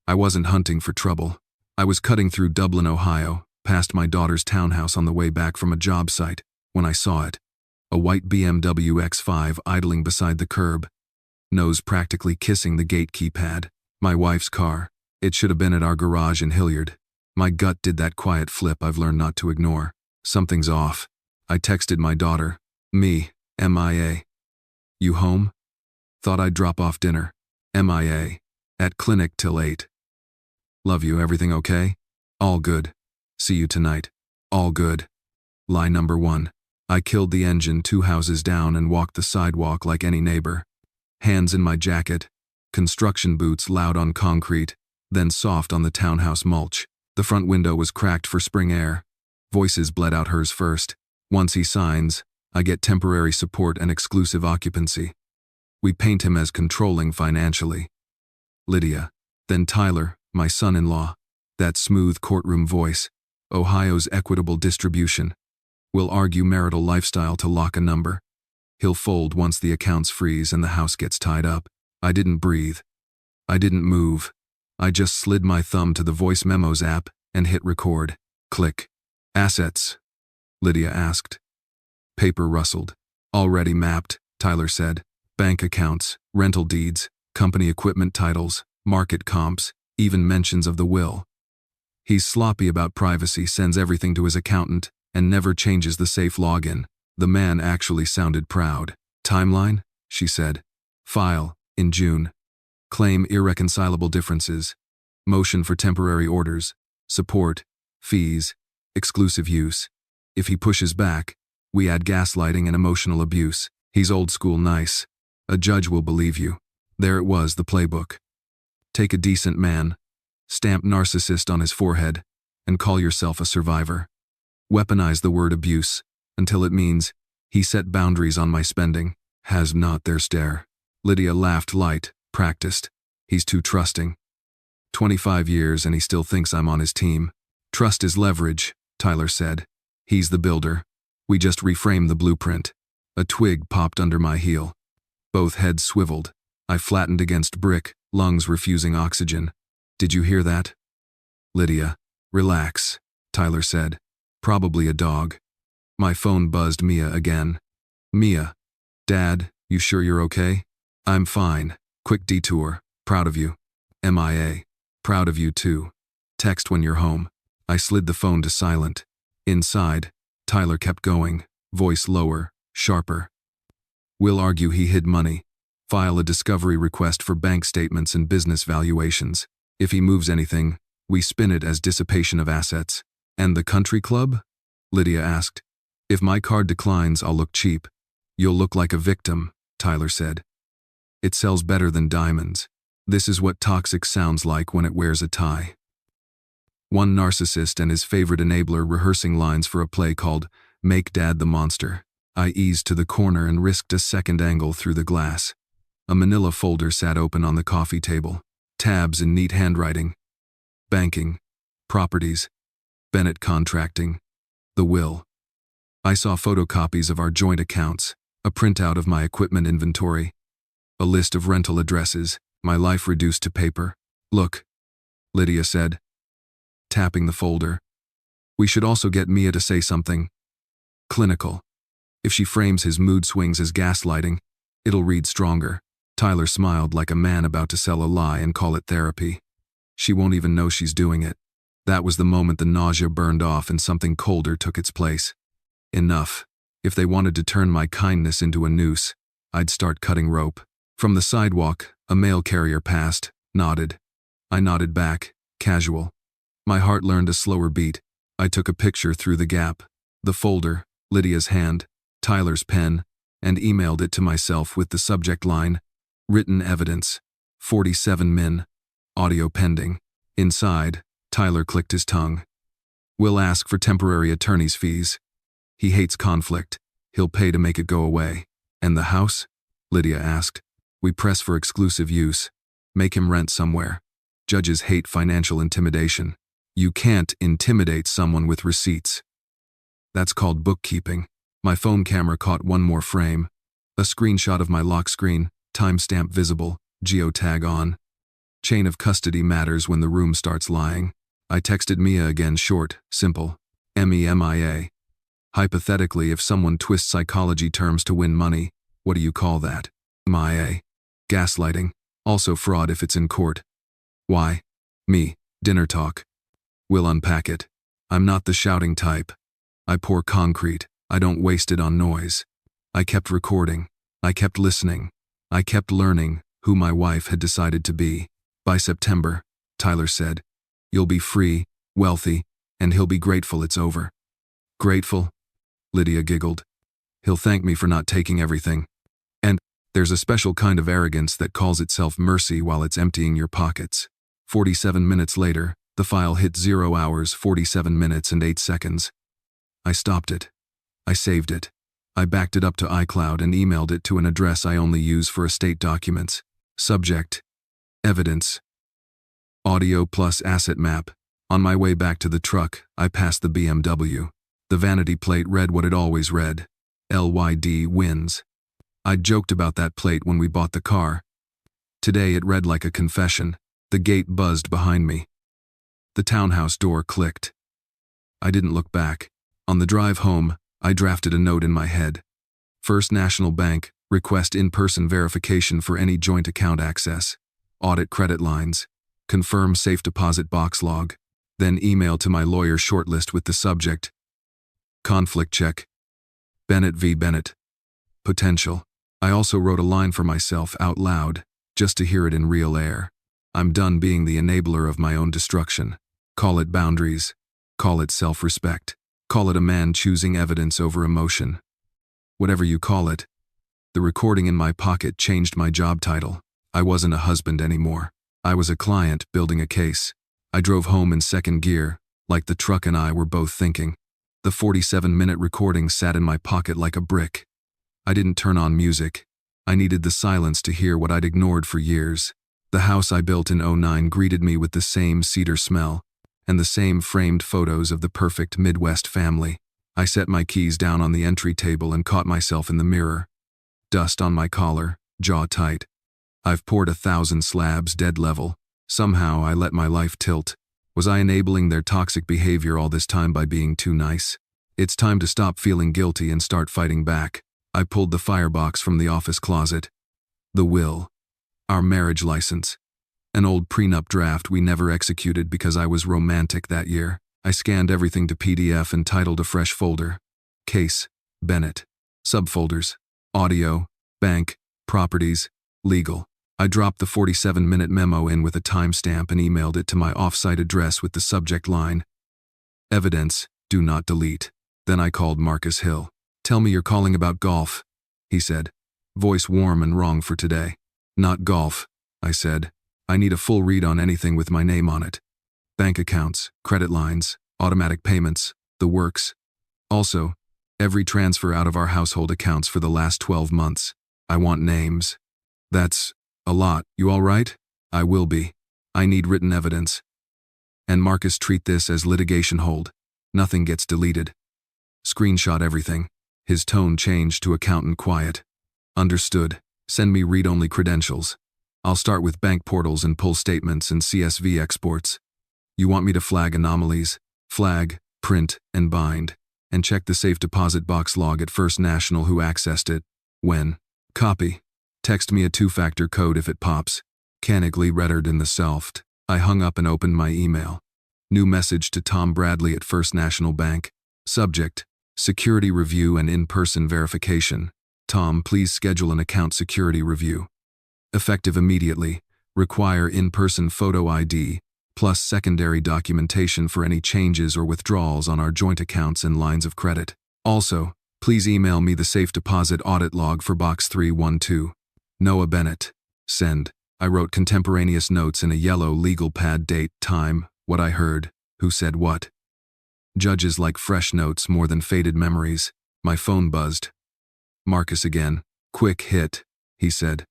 I wasn't hunting for trouble. I was cutting through Dublin, Ohio, past my daughter's townhouse on the way back from a job site, when I saw it. A white BMW X5 idling beside the curb, nose practically kissing the gate keypad. My wife's car. It should have been at our garage in Hilliard. My gut did that quiet flip I've learned not to ignore. Something's off. I texted my daughter. Me, MIA. You home? Thought I'd drop off dinner. MIA. At clinic till 8. Love you, everything okay? All good. See you tonight. All good. Lie number 1. I killed the engine 2 houses down and walked the sidewalk like any neighbor. Hands in my jacket. Construction boots loud on concrete, then soft on the townhouse mulch. The front window was cracked for spring air. Voices bled out hers first. Once he signs, I get temporary support and exclusive occupancy. We paint him as controlling financially. Lydia. Then Tyler, my son-in-law. That smooth courtroom voice. Ohio's equitable distribution. We'll argue marital lifestyle to lock a number. He'll fold once the accounts freeze and the house gets tied up. I didn't breathe. I didn't move. I just slid my thumb to the voice memos app and hit record. Click. Assets? Lydia asked. Paper rustled. Already mapped, Tyler said. Bank accounts, rental deeds, company equipment titles, market comps, even mentions of the will. He's sloppy about privacy, sends everything to his accountant, and never changes the safe login. The man actually sounded proud. Timeline? She said. File, in June. Claim irreconcilable differences. Motion for temporary orders. Support. Fees. Exclusive use. If he pushes back, we add gaslighting and emotional abuse. He's old school nice. A judge will believe you. There it was, the playbook. Take a decent man, stamp narcissist on his forehead, and call yourself a survivor. Weaponize the word abuse until it means he set boundaries on my spending. Has not their stare. Lydia laughed light, practiced. He's too trusting. 25 years and he still thinks I'm on his team. Trust is leverage, Tyler said. He's the builder. We just reframe the blueprint. A twig popped under my heel. Both heads swiveled. I flattened against brick, lungs refusing oxygen. Did you hear that? Lydia. Relax, Tyler said. Probably a dog. My phone buzzed Mia again. Mia. Dad, you sure you're okay? I'm fine. Quick detour. Proud of you. MIA. Proud of you too. Text when you're home. I slid the phone to silent. Inside, Tyler kept going, voice lower, sharper. We'll argue he hid money. File a discovery request for bank statements and business valuations. If he moves anything, we spin it as dissipation of assets. And the country club? Lydia asked. If my card declines, I'll look cheap. You'll look like a victim, Tyler said. It sells better than diamonds. This is what toxic sounds like when it wears a tie. One narcissist and his favorite enabler rehearsing lines for a play called Make Dad the Monster. I eased to the corner and risked a second angle through the glass. A manila folder sat open on the coffee table. Tabs in neat handwriting. Banking. Properties. Bennett Contracting. The will. I saw photocopies of our joint accounts, a printout of my equipment inventory, a list of rental addresses, my life reduced to paper. Look, Lydia said, tapping the folder. We should also get Mia to say something clinical. If she frames his mood swings as gaslighting, it'll read stronger. Tyler smiled like a man about to sell a lie and call it therapy. She won't even know she's doing it. That was the moment the nausea burned off and something colder took its place. Enough. If they wanted to turn my kindness into a noose, I'd start cutting rope. From the sidewalk, a mail carrier passed, nodded. I nodded back, casual. My heart learned a slower beat. I took a picture through the gap. The folder, Lydia's hand, Tyler's pen, and emailed it to myself with the subject line, Written Evidence, 47 min, audio pending. Inside, Tyler clicked his tongue. We'll ask for temporary attorney's fees. He hates conflict. He'll pay to make it go away. And the house? Lydia asked. We press for exclusive use. Make him rent somewhere. Judges hate financial intimidation. You can't intimidate someone with receipts. That's called bookkeeping. My phone camera caught one more frame. A screenshot of my lock screen, timestamp visible, geotag on. Chain of custody matters when the room starts lying. I texted Mia again, short, simple. MEMIA. Hypothetically, if someone twists psychology terms to win money, what do you call that? MIA. Gaslighting. Also fraud if it's in court. Why? Me. Dinner talk. We'll unpack it. I'm not the shouting type. I pour concrete. I don't waste it on noise. I kept recording. I kept listening. I kept learning who my wife had decided to be. By September, Tyler said, you'll be free, wealthy, and he'll be grateful it's over. Grateful? Lydia giggled. He'll thank me for not taking everything. And there's a special kind of arrogance that calls itself mercy while it's emptying your pockets. 47 minutes later, the file hit 0 hours, 47 minutes and 8 seconds. I stopped it. I saved it. I backed it up to iCloud and emailed it to an address I only use for estate documents. Subject: evidence. Audio plus asset map. On my way back to the truck, I passed the BMW. The vanity plate read what it always read. LYD wins. I'd joked about that plate when we bought the car. Today it read like a confession. The gate buzzed behind me. The townhouse door clicked. I didn't look back. On the drive home, I drafted a note in my head. First National Bank, request in-person verification for any joint account access. Audit credit lines. Confirm safe deposit box log. Then email to my lawyer shortlist with the subject: conflict check. Bennett v. Bennett. Potential. I also wrote a line for myself out loud, just to hear it in real air. I'm done being the enabler of my own destruction. Call it boundaries. Call it self-respect. Call it a man choosing evidence over emotion. Whatever you call it. The recording in my pocket changed my job title. I wasn't a husband anymore. I was a client building a case. I drove home in second gear, like the truck and I were both thinking. The 47-minute recording sat in my pocket like a brick. I didn't turn on music. I needed the silence to hear what I'd ignored for years. The house I built in '09 greeted me with the same cedar smell and the same framed photos of the perfect Midwest family. I set my keys down on the entry table and caught myself in the mirror. Dust on my collar, jaw tight. I've poured 1,000 slabs dead level. Somehow I let my life tilt. Was I enabling their toxic behavior all this time by being too nice? It's time to stop feeling guilty and start fighting back. I pulled the firebox from the office closet. The will. Our marriage license. An old prenup draft we never executed because I was romantic that year. I scanned everything to PDF and titled a fresh folder. Case, Bennett. Subfolders: audio, bank, properties, legal. I dropped the 47-minute memo in with a timestamp and emailed it to my off-site address with the subject line: evidence, do not delete. Then I called Marcus Hill. Tell me you're calling about golf, he said. Voice warm and wrong for today. Not golf, I said. I need a full read on anything with my name on it. Bank accounts, credit lines, automatic payments, the works. Also, every transfer out of our household accounts for the last 12 months. I want names. That's a lot. You all right? I will be. I need written evidence. And Marcus, treat this as litigation hold. Nothing gets deleted. Screenshot everything. His tone changed to accountant quiet. Understood. Send me read-only credentials. I'll start with bank portals and pull statements and CSV exports. You want me to flag anomalies? Flag, print, and bind. And check the safe deposit box log at First National who accessed it. When? Copy. Text me a 2-factor code if it pops. Canigly rettered in the selft. I hung up and opened my email. New message to Tom Bradley at First National Bank. Subject: security review and in-person verification. Tom, please schedule an account security review. Effective immediately. Require in-person photo ID, plus secondary documentation for any changes or withdrawals on our joint accounts and lines of credit. Also, please email me the safe deposit audit log for box 312. Noah Bennett. Send. I wrote contemporaneous notes in a yellow legal pad: date, time, what I heard, who said what. Judges like fresh notes more than faded memories. My phone buzzed. Marcus again. Quick hit, he said.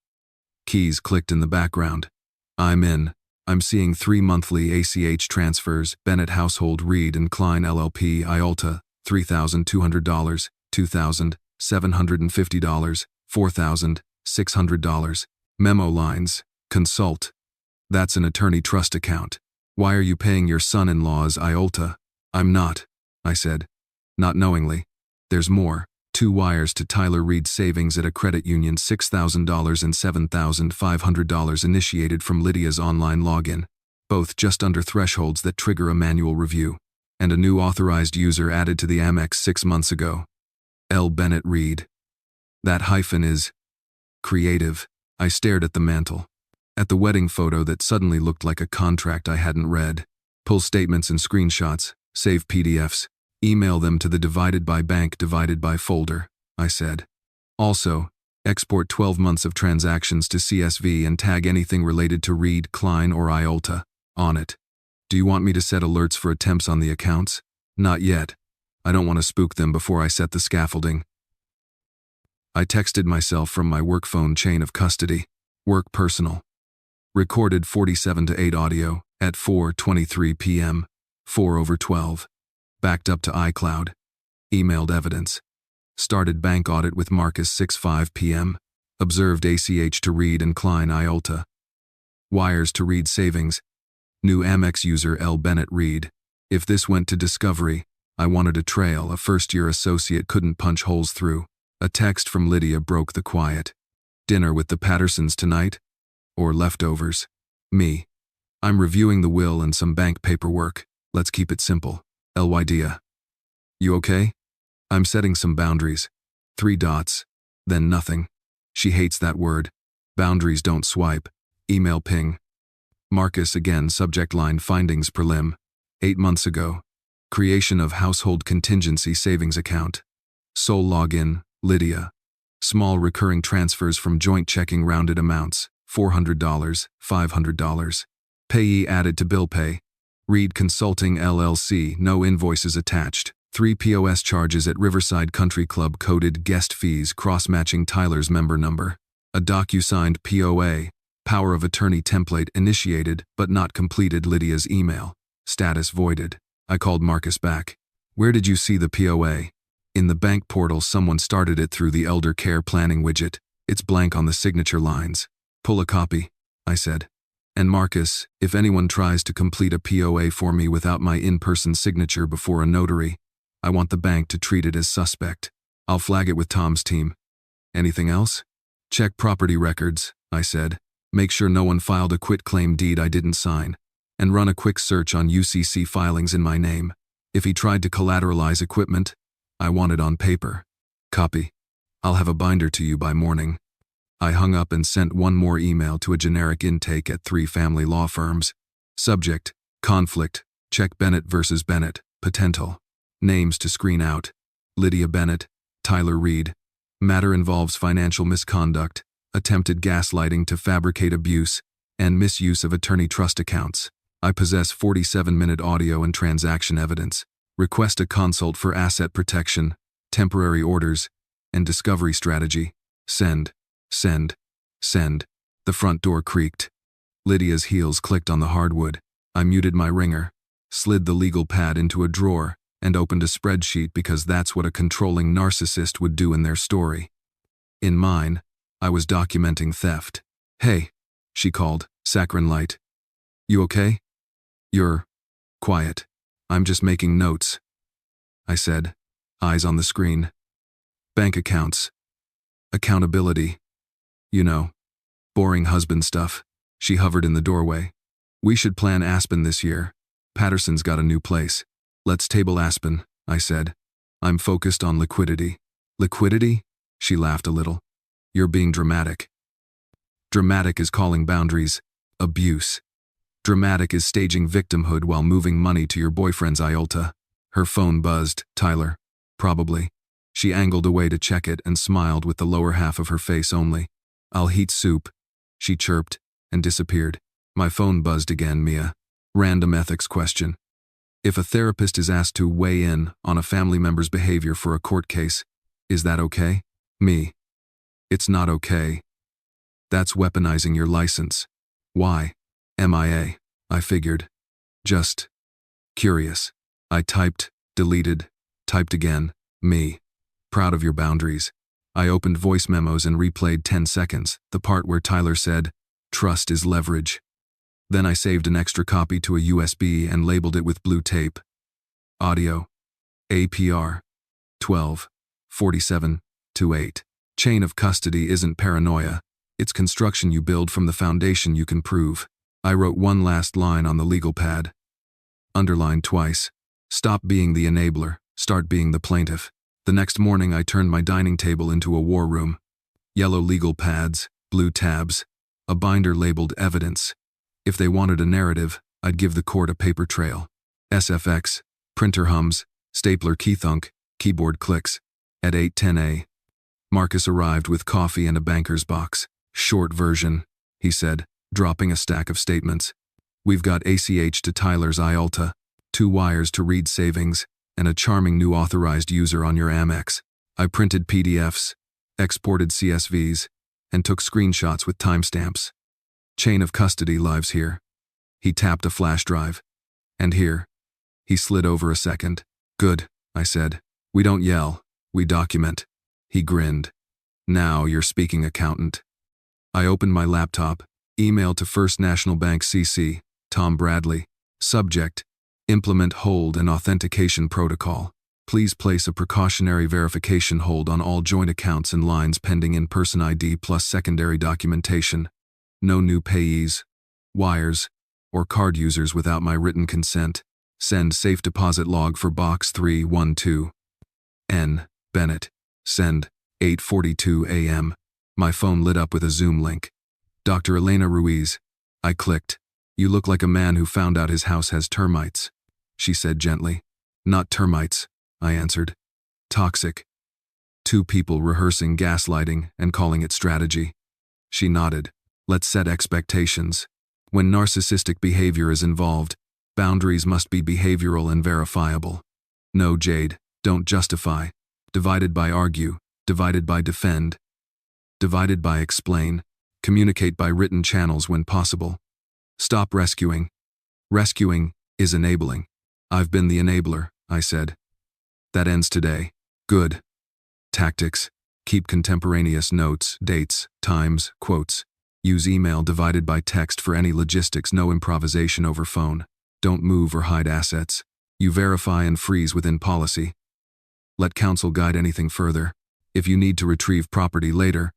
Keys clicked in the background. I'm in. I'm seeing 3 monthly ACH transfers: Bennett Household Reed and Klein LLP AITA, $3,200, $2,750, $4,600. Memo lines: consult. That's an attorney trust account. Why are you paying your son-in-law's AITA? I'm not, I said. Not knowingly. There's more. 2 wires to Tyler Reed Savings at a credit union, $6,000 and $7,500 initiated from Lydia's online login, both just under thresholds that trigger a manual review, and a new authorized user added to the Amex 6 months ago. L. Bennett Reed. That hyphen is creative. I stared at the mantle, at the wedding photo that suddenly looked like a contract I hadn't read. Pull statements and screenshots, save PDFs. Email them to the divided by bank divided by folder, I said. Also, export 12 months of transactions to CSV and tag anything related to Reed, Klein, or AITA on it. Do you want me to set alerts for attempts on the accounts? Not yet. I don't want to spook them before I set the scaffolding. I texted myself from my work phone chain of custody. Work personal. Recorded 47:8 audio at 4:23 p.m., 4/12. Backed up to iCloud. Emailed evidence. Started bank audit with Marcus 6:05 p.m. Observed ACH to Reed and Klein AITA. Wires to Reed Savings. New Amex user L. Bennett Reed. If this went to discovery, I wanted a trail a first-year associate couldn't punch holes through. A text from Lydia broke the quiet. Dinner with the Pattersons tonight? Or leftovers? Me. I'm reviewing the will and some bank paperwork. Let's keep it simple. Lydia. You okay? I'm setting some boundaries. 3 dots. Then nothing. She hates that word. Boundaries don't swipe. Email ping. Marcus again, subject line findings prelim. 8 months ago. Creation of household contingency savings account. Sole login, Lydia. Small recurring transfers from joint checking, rounded amounts, $400, $500. Payee added to bill pay. Reed Consulting LLC, no invoices attached. 3 POS charges at Riverside Country Club, coded guest fees cross-matching Tyler's member number. A docu-signed POA, power of attorney template initiated but not completed. Lydia's email. Status voided. I called Marcus back. Where did you see the POA? In the bank portal. Someone started it through the elder care planning widget. It's blank on the signature lines. Pull a copy, I said. And Marcus, if anyone tries to complete a POA for me without my in-person signature before a notary, I want the bank to treat it as suspect. I'll flag it with Tom's team. Anything else? Check property records, I said. Make sure no one filed a quitclaim deed I didn't sign. And run a quick search on UCC filings in my name. If he tried to collateralize equipment, I want it on paper. Copy. I'll have a binder to you by morning. I hung up and sent one more email to a generic intake at 3 family law firms. Subject, conflict, check Bennett versus Bennett, potential. Names to screen out. Lydia Bennett, Tyler Reed. Matter involves financial misconduct, attempted gaslighting to fabricate abuse, and misuse of attorney trust accounts. I possess 47-minute audio and transaction evidence. Request a consult for asset protection, temporary orders, and discovery strategy. Send. Send. Send. The front door creaked. Lydia's heels clicked on the hardwood. I muted my ringer, slid the legal pad into a drawer, and opened a spreadsheet because that's what a controlling narcissist would do in their story. In mine, I was documenting theft. Hey, she called, saccharine light. You okay? You're quiet. I'm just making notes, I said, eyes on the screen. Bank accounts. Accountability. You know, boring husband stuff. She hovered in the doorway. We should plan Aspen this year. Patterson's got a new place. Let's table Aspen, I said. I'm focused on liquidity. Liquidity? She laughed a little. You're being dramatic. Dramatic is calling boundaries abuse. Dramatic is staging victimhood while moving money to your boyfriend's AITA. Her phone buzzed. Tyler. Probably. She angled away to check it and smiled with the lower half of her face only. I'll heat soup, she chirped, and disappeared. My phone buzzed again. Mia. Random ethics question. If a therapist is asked to weigh in on a family member's behavior for a court case, is that okay? Me. It's not okay. That's weaponizing your license. Why? MIA, I figured. Just curious. I typed, deleted, typed again. Me. Proud of your boundaries. I opened voice memos and replayed 10 seconds, the part where Tyler said, trust is leverage. Then I saved an extra copy to a USB and labeled it with blue tape. Audio. APR. 12:47:8. Chain of custody isn't paranoia. It's construction you build from the foundation you can prove. I wrote one last line on the legal pad. Underlined twice. Stop being the enabler. Start being the plaintiff. The next morning I turned my dining table into a war room. Yellow legal pads, blue tabs, a binder labeled evidence. If they wanted a narrative, I'd give the court a paper trail. SFX, printer hums, stapler keythunk, keyboard clicks. At 8:10 a. Marcus arrived with coffee and a banker's box. Short version, he said, dropping a stack of statements. We've got ACH to Tyler's AITA, 2 wires to Reed Savings, and a charming new authorized user on your Amex. I printed PDFs, exported CSVs, and took screenshots with timestamps. Chain of custody lives here. He tapped a flash drive. And here. He slid over a second. Good, I said. We don't yell, we document. He grinned. Now you're speaking, accountant. I opened my laptop, email to First National Bank CC, Tom Bradley. Subject, implement hold and authentication protocol. Please place a precautionary verification hold on all joint accounts and lines pending in-person ID plus secondary documentation. No new payees, wires, or card users without my written consent. Send safe deposit log for box 312. N. Bennett. Send. 8:42 a.m. My phone lit up with a Zoom link. Dr. Elena Ruiz. I clicked. You look like a man who found out his house has termites, she said gently. Not termites, I answered. Toxic. 2 people rehearsing gaslighting and calling it strategy. She nodded. Let's set expectations. When narcissistic behavior is involved, boundaries must be behavioral and verifiable. No, Jade, don't justify. Divided by argue, divided by defend. Divided by explain. Communicate by written channels when possible. Stop rescuing. Rescuing is enabling. I've been the enabler, I said. That ends today. Good. Tactics. Keep contemporaneous notes, dates, times, quotes. Use email divided by text for any logistics, no improvisation over phone. Don't move or hide assets. You verify and freeze within policy. Let counsel guide anything further. If you need to retrieve property later,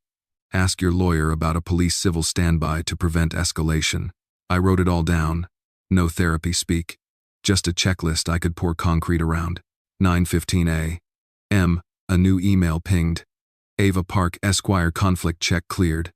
ask your lawyer about a police civil standby to prevent escalation. I wrote it all down. No therapy speak. Just a checklist I could pour concrete around. 9:15 a.m. A new email pinged. Ava Park Esquire conflict check cleared.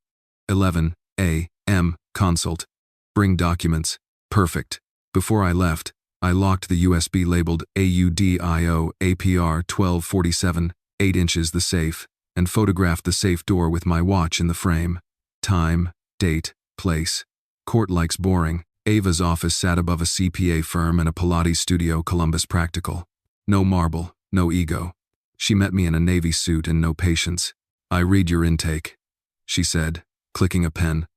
11 a.m. Consult. Bring documents. Perfect. Before I left, I locked the USB labeled AUDIO APR 1247, 8 inches the safe, and photographed the safe door with my watch in the frame. Time, date, place. Court likes boring. Ava's office sat above a CPA firm and a Pilates studio, Columbus Practical. No marble, no ego. She met me in a navy suit and no patience. I read your intake, she said, clicking a pen.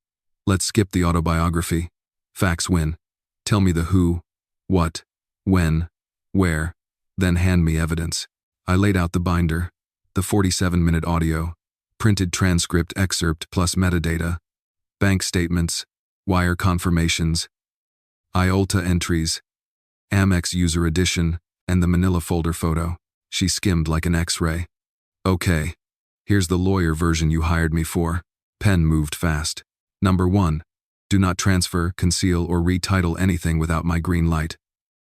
Let's skip the autobiography. Facts win. Tell me the who, what, when, where, then hand me evidence. I laid out the binder, the 47-minute audio, printed transcript excerpt plus metadata, bank statements, wire confirmations, IOLTA entries, Amex user edition, and the manila folder photo. She skimmed like an X-ray. Okay, here's the lawyer version you hired me for. Pen moved fast. Number 1. Do not transfer, conceal, or retitle anything without my green light.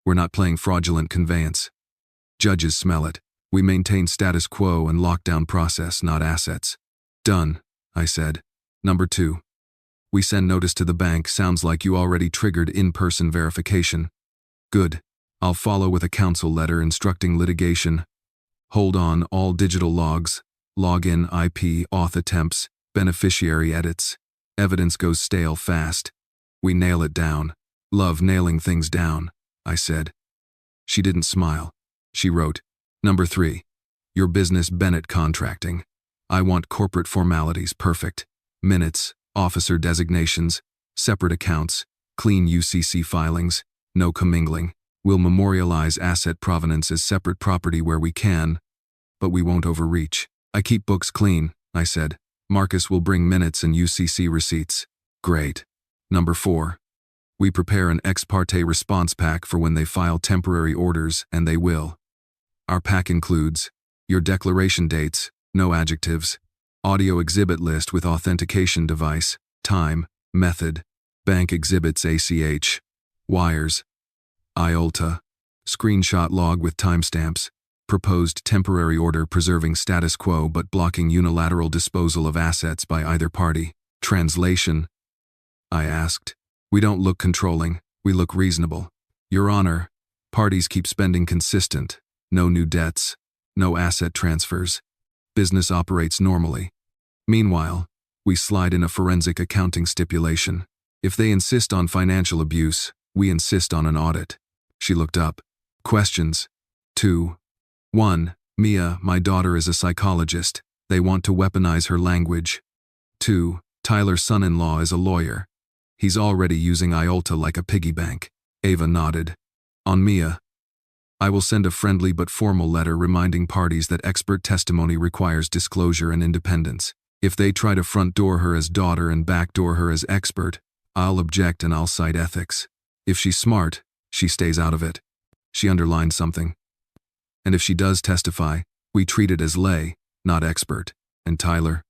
We're not playing fraudulent conveyance. Judges smell it. We maintain status quo and lockdown process, not assets. Done, I said. Number 2. We send notice to the bank. Sounds like you already triggered in-person verification. Good. I'll follow with a counsel letter instructing litigation. Hold on all digital logs, login IP, auth attempts, beneficiary edits. Evidence goes stale fast. We nail it down. Love nailing things down, I said. She didn't smile. She wrote, Number 3. Your business Bennett Contracting. I want corporate formalities perfect. Minutes, officer designations, separate accounts, clean UCC filings, no commingling. We'll memorialize asset provenance as separate property where we can, but we won't overreach. I keep books clean, I said. Marcus will bring minutes and UCC receipts. Great. Number 4. We prepare an ex parte response pack for when they file temporary orders, and they will. Our pack includes your declaration dates, no adjectives, audio exhibit list with authentication device, time, method, bank exhibits ACH, wires, AITA, screenshot log with timestamps, proposed temporary order preserving status quo but blocking unilateral disposal of assets by either party. Translation? I asked. We don't look controlling, we look reasonable. Your Honor, parties keep spending consistent, no new debts, no asset transfers. Business operates normally. Meanwhile, we slide in a forensic accounting stipulation. If they insist on financial abuse, we insist on an audit. She looked up. Questions. 2. 1. Mia, my daughter is a psychologist. They want to weaponize her language. 2. Tyler's son-in-law is a lawyer. He's already using AITA like a piggy bank. Ava nodded. On Mia, I will send a friendly but formal letter reminding parties that expert testimony requires disclosure and independence. If they try to front door her as daughter and backdoor her as expert, I'll object and I'll cite ethics. If she's smart, she stays out of it. She underlined something. And if she does testify, we treat it as lay, not expert. And Tyler?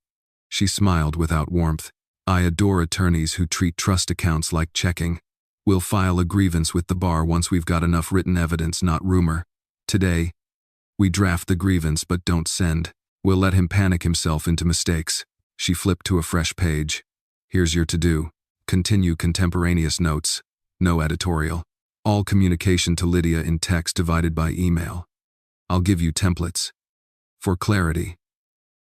She smiled without warmth. I adore attorneys who treat trust accounts like checking. We'll file a grievance with the bar once we've got enough written evidence, not rumor. Today, we draft the grievance but don't send. We'll let him panic himself into mistakes. She flipped to a fresh page. Here's your to-do. Continue contemporaneous notes. No editorial. All communication to Lydia in text divided by email. I'll give you templates. For clarity.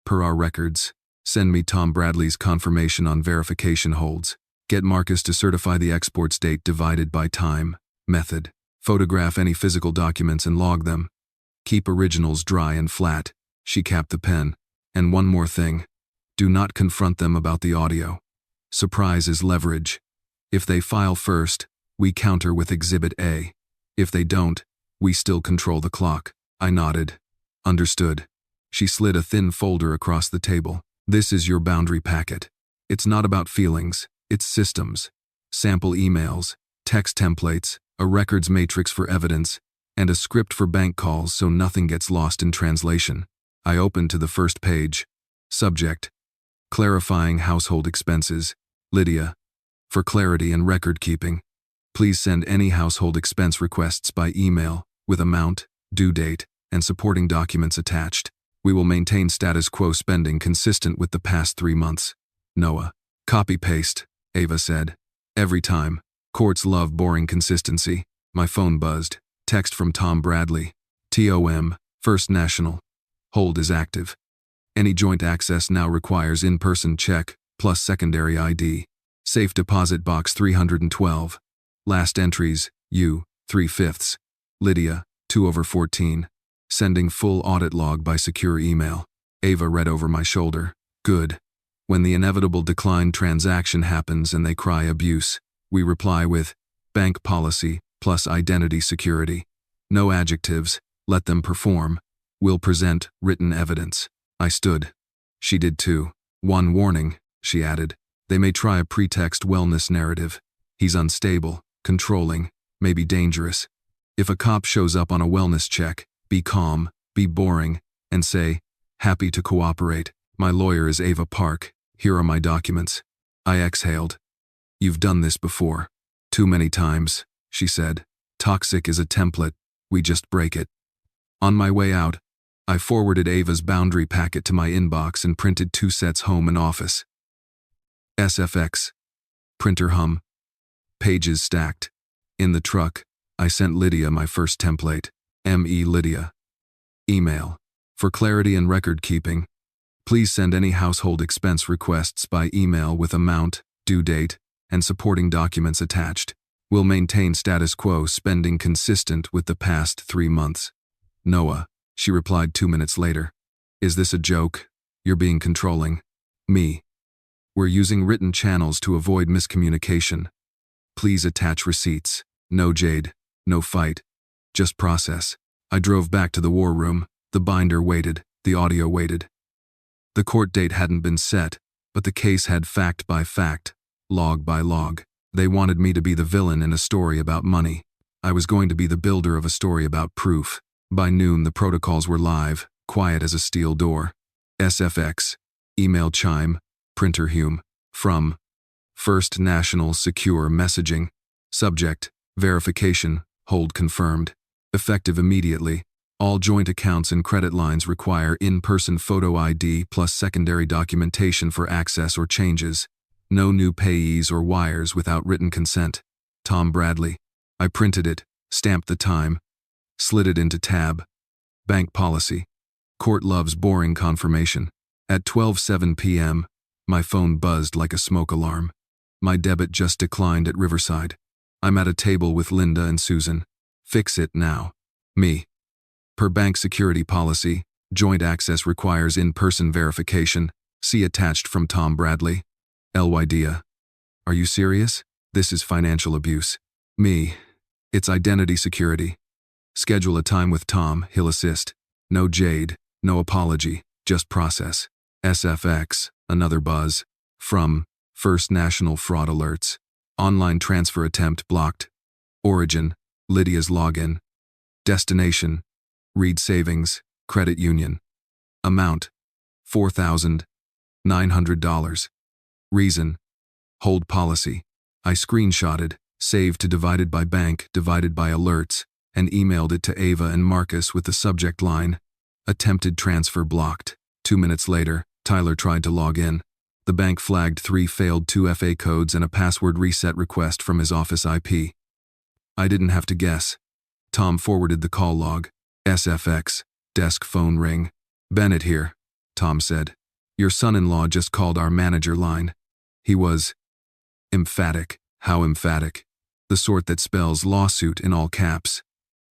Per our records, send me Tom Bradley's confirmation on verification holds. Get Marcus to certify the export's date divided by time, method. Photograph any physical documents and log them. Keep originals dry and flat. She capped the pen. And one more thing. Do not confront them about the audio. Surprise is leverage. If they file first, we counter with Exhibit A. If they don't, we still control the clock. I nodded. Understood. She slid a thin folder across the table. This is your boundary packet. It's not about feelings, it's systems. Sample emails, text templates, a records matrix for evidence, and a script for bank calls so nothing gets lost in translation. I opened to the first page. Subject: clarifying household expenses. Lydia. For clarity and record keeping, please send any household expense requests by email, with amount, due date, and supporting documents attached. We will maintain status quo spending consistent with the past 3 months. Noah. Copy-paste, Ava said. Every time. Courts love boring consistency. My phone buzzed. Text from Tom Bradley. TOM, First National. Hold is active. Any joint access now requires in-person check, plus secondary ID. Safe deposit box 312. Last entries, U, 3/5. Lydia, 2/14. Sending full audit log by secure email. Ava read over my shoulder. Good. When the inevitable decline transaction happens and they cry abuse, we reply with bank policy plus identity security. No adjectives, let them perform. We'll present written evidence. I stood. She did too. One warning, she added. They may try a pretext wellness narrative. He's unstable, controlling, maybe dangerous. If a cop shows up on a wellness check, be calm, be boring, and say, happy to cooperate. My lawyer is Ava Park. Here are my documents. I exhaled. You've done this before. Too many times, she said. Toxic is a template. We just break it. On my way out, I forwarded Ava's boundary packet to my inbox and printed 2 sets home and office. SFX. Printer hum. Pages stacked. In the truck, I sent Lydia my first template. M.E. Lydia. Email. For clarity and record keeping, please send any household expense requests by email with amount, due date, and supporting documents attached. We'll maintain status quo spending consistent with the past 3 months. Noah, she replied 2 minutes later. Is this a joke? You're being controlling. Me. We're using written channels to avoid miscommunication. Please attach receipts. No Jade. No fight. Just process. I drove back to the war room. The binder waited. The audio waited. The court date hadn't been set, but the case had fact by fact, log by log. They wanted me to be the villain in a story about money. I was going to be the builder of a story about proof. By noon, the protocols were live, quiet as a steel door. SFX. Email chime. Printer Hume. From. First National Secure Messaging. Subject. Verification. Hold confirmed. Effective immediately. All joint accounts and credit lines require in-person photo ID plus secondary documentation for access or changes. No new payees or wires without written consent. Tom Bradley. I printed it, stamped the time, slid it into tab. Bank policy. Court loves boring confirmation. At 12:07 p.m., my phone buzzed like a smoke alarm. My debit just declined at Riverside. I'm at a table with Linda and Susan. Fix it now. Me. Per bank security policy, joint access requires in-person verification. See attached from Tom Bradley. LYDA. Are you serious? This is financial abuse. Me. It's identity security. Schedule a time with Tom, he'll assist. No jade, no apology, just process. SFX, another buzz. From. First National Fraud Alerts. Online transfer attempt blocked. Origin. Lydia's login. Destination. Reed Savings, Credit Union. Amount. $4,900. Reason. Hold policy. I screenshotted, saved to divided by bank, divided by alerts, and emailed it to Ava and Marcus with the subject line, attempted transfer blocked. 2 minutes later, Tyler tried to log in. The bank flagged 3 failed 2FA codes and a password reset request from his office IP. I didn't have to guess. Tom forwarded the call log. SFX, desk phone ring. Bennett here, Tom said. Your son-in-law just called our manager line. He was emphatic. How emphatic? The sort that spells lawsuit in all caps.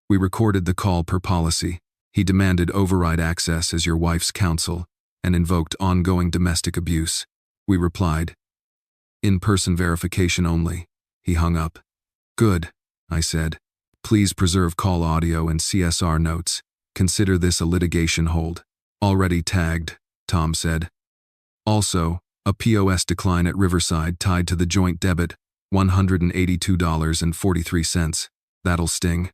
We recorded the call per policy. He demanded override access as your wife's counsel and invoked ongoing domestic abuse. We replied, in-person verification only. He hung up. Good, I said. Please preserve call audio and CSR notes. Consider this a litigation hold. Already tagged, Tom said. Also, a POS decline at Riverside tied to the joint debit, $182.43. That'll sting.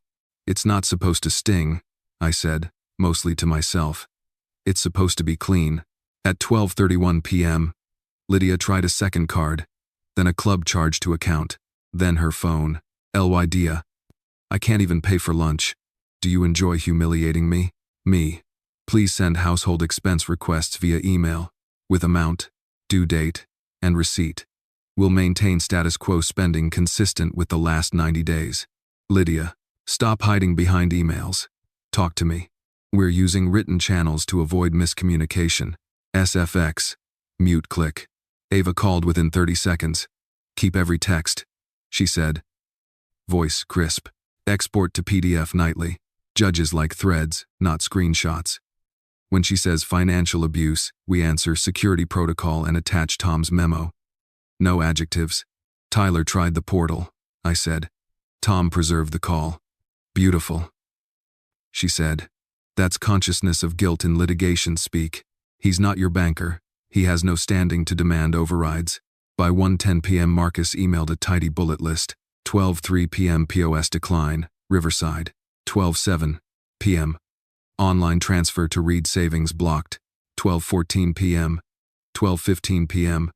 It's not supposed to sting, I said, mostly to myself. It's supposed to be clean. At 12:31 p.m., Lydia tried a second card, then a club charge to account, then her phone. LYDA. I can't even pay for lunch. Do you enjoy humiliating me? Me. Please send household expense requests via email, with amount, due date, and receipt. We'll maintain status quo spending consistent with the last 90 days. Lydia. Stop hiding behind emails. Talk to me. We're using written channels to avoid miscommunication. SFX. Mute click. Ava called within 30 seconds. Keep every text, she said. Voice crisp. Export to PDF nightly. Judges like threads, not screenshots. When she says financial abuse, we answer security protocol and attach Tom's memo. No adjectives. Tyler tried the portal, I said. Tom preserved the call. Beautiful, she said. That's consciousness of guilt in litigation speak. He's not your banker. He has no standing to demand overrides. By 1:10 p.m. Marcus emailed a tidy bullet list. 12:03 p.m. POS decline, Riverside. 12:07 p.m. Online transfer to Reed Savings blocked. 12:14 p.m. 12:15 p.m.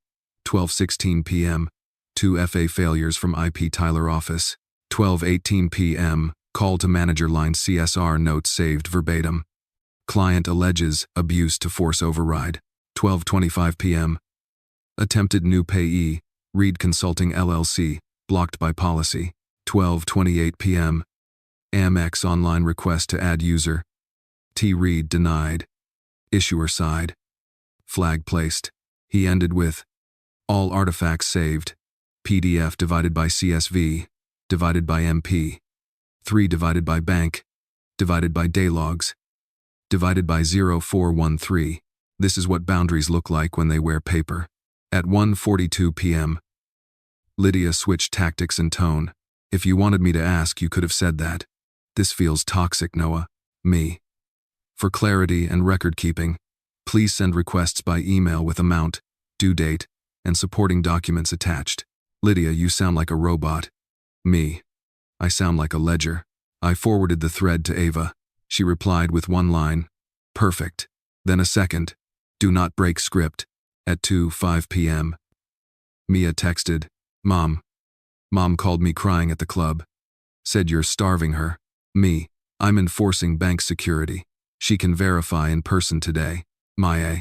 12:16 p.m. 2 FA failures from IP Tyler office. 12:18 p.m. Call to manager line CSR notes saved verbatim. Client alleges abuse to force override. 12:25 p.m. Attempted new payee, Reed Consulting LLC, blocked by policy. 12:28 p.m. Amex online request to add user. T. Reed denied. Issuer side. Flag placed. He ended with, all artifacts saved. PDF divided by CSV, divided by MP. 3 divided by bank, divided by daylogs, divided by 0413. This is what boundaries look like when they wear paper. At 1:42 p.m. Lydia switched tactics and tone. If you wanted me to ask, you could have said that. This feels toxic, Noah. Me. For clarity and record keeping, please send requests by email with amount, due date, and supporting documents attached. Lydia, you sound like a robot. Me. I sound like a ledger. I forwarded the thread to Ava. She replied with one line. Perfect. Then a second. Do not break script. At 2:05 p.m. Mia texted. Mom. Mom called me crying at the club. Said you're starving her. Me. I'm enforcing bank security. She can verify in person today. Maya.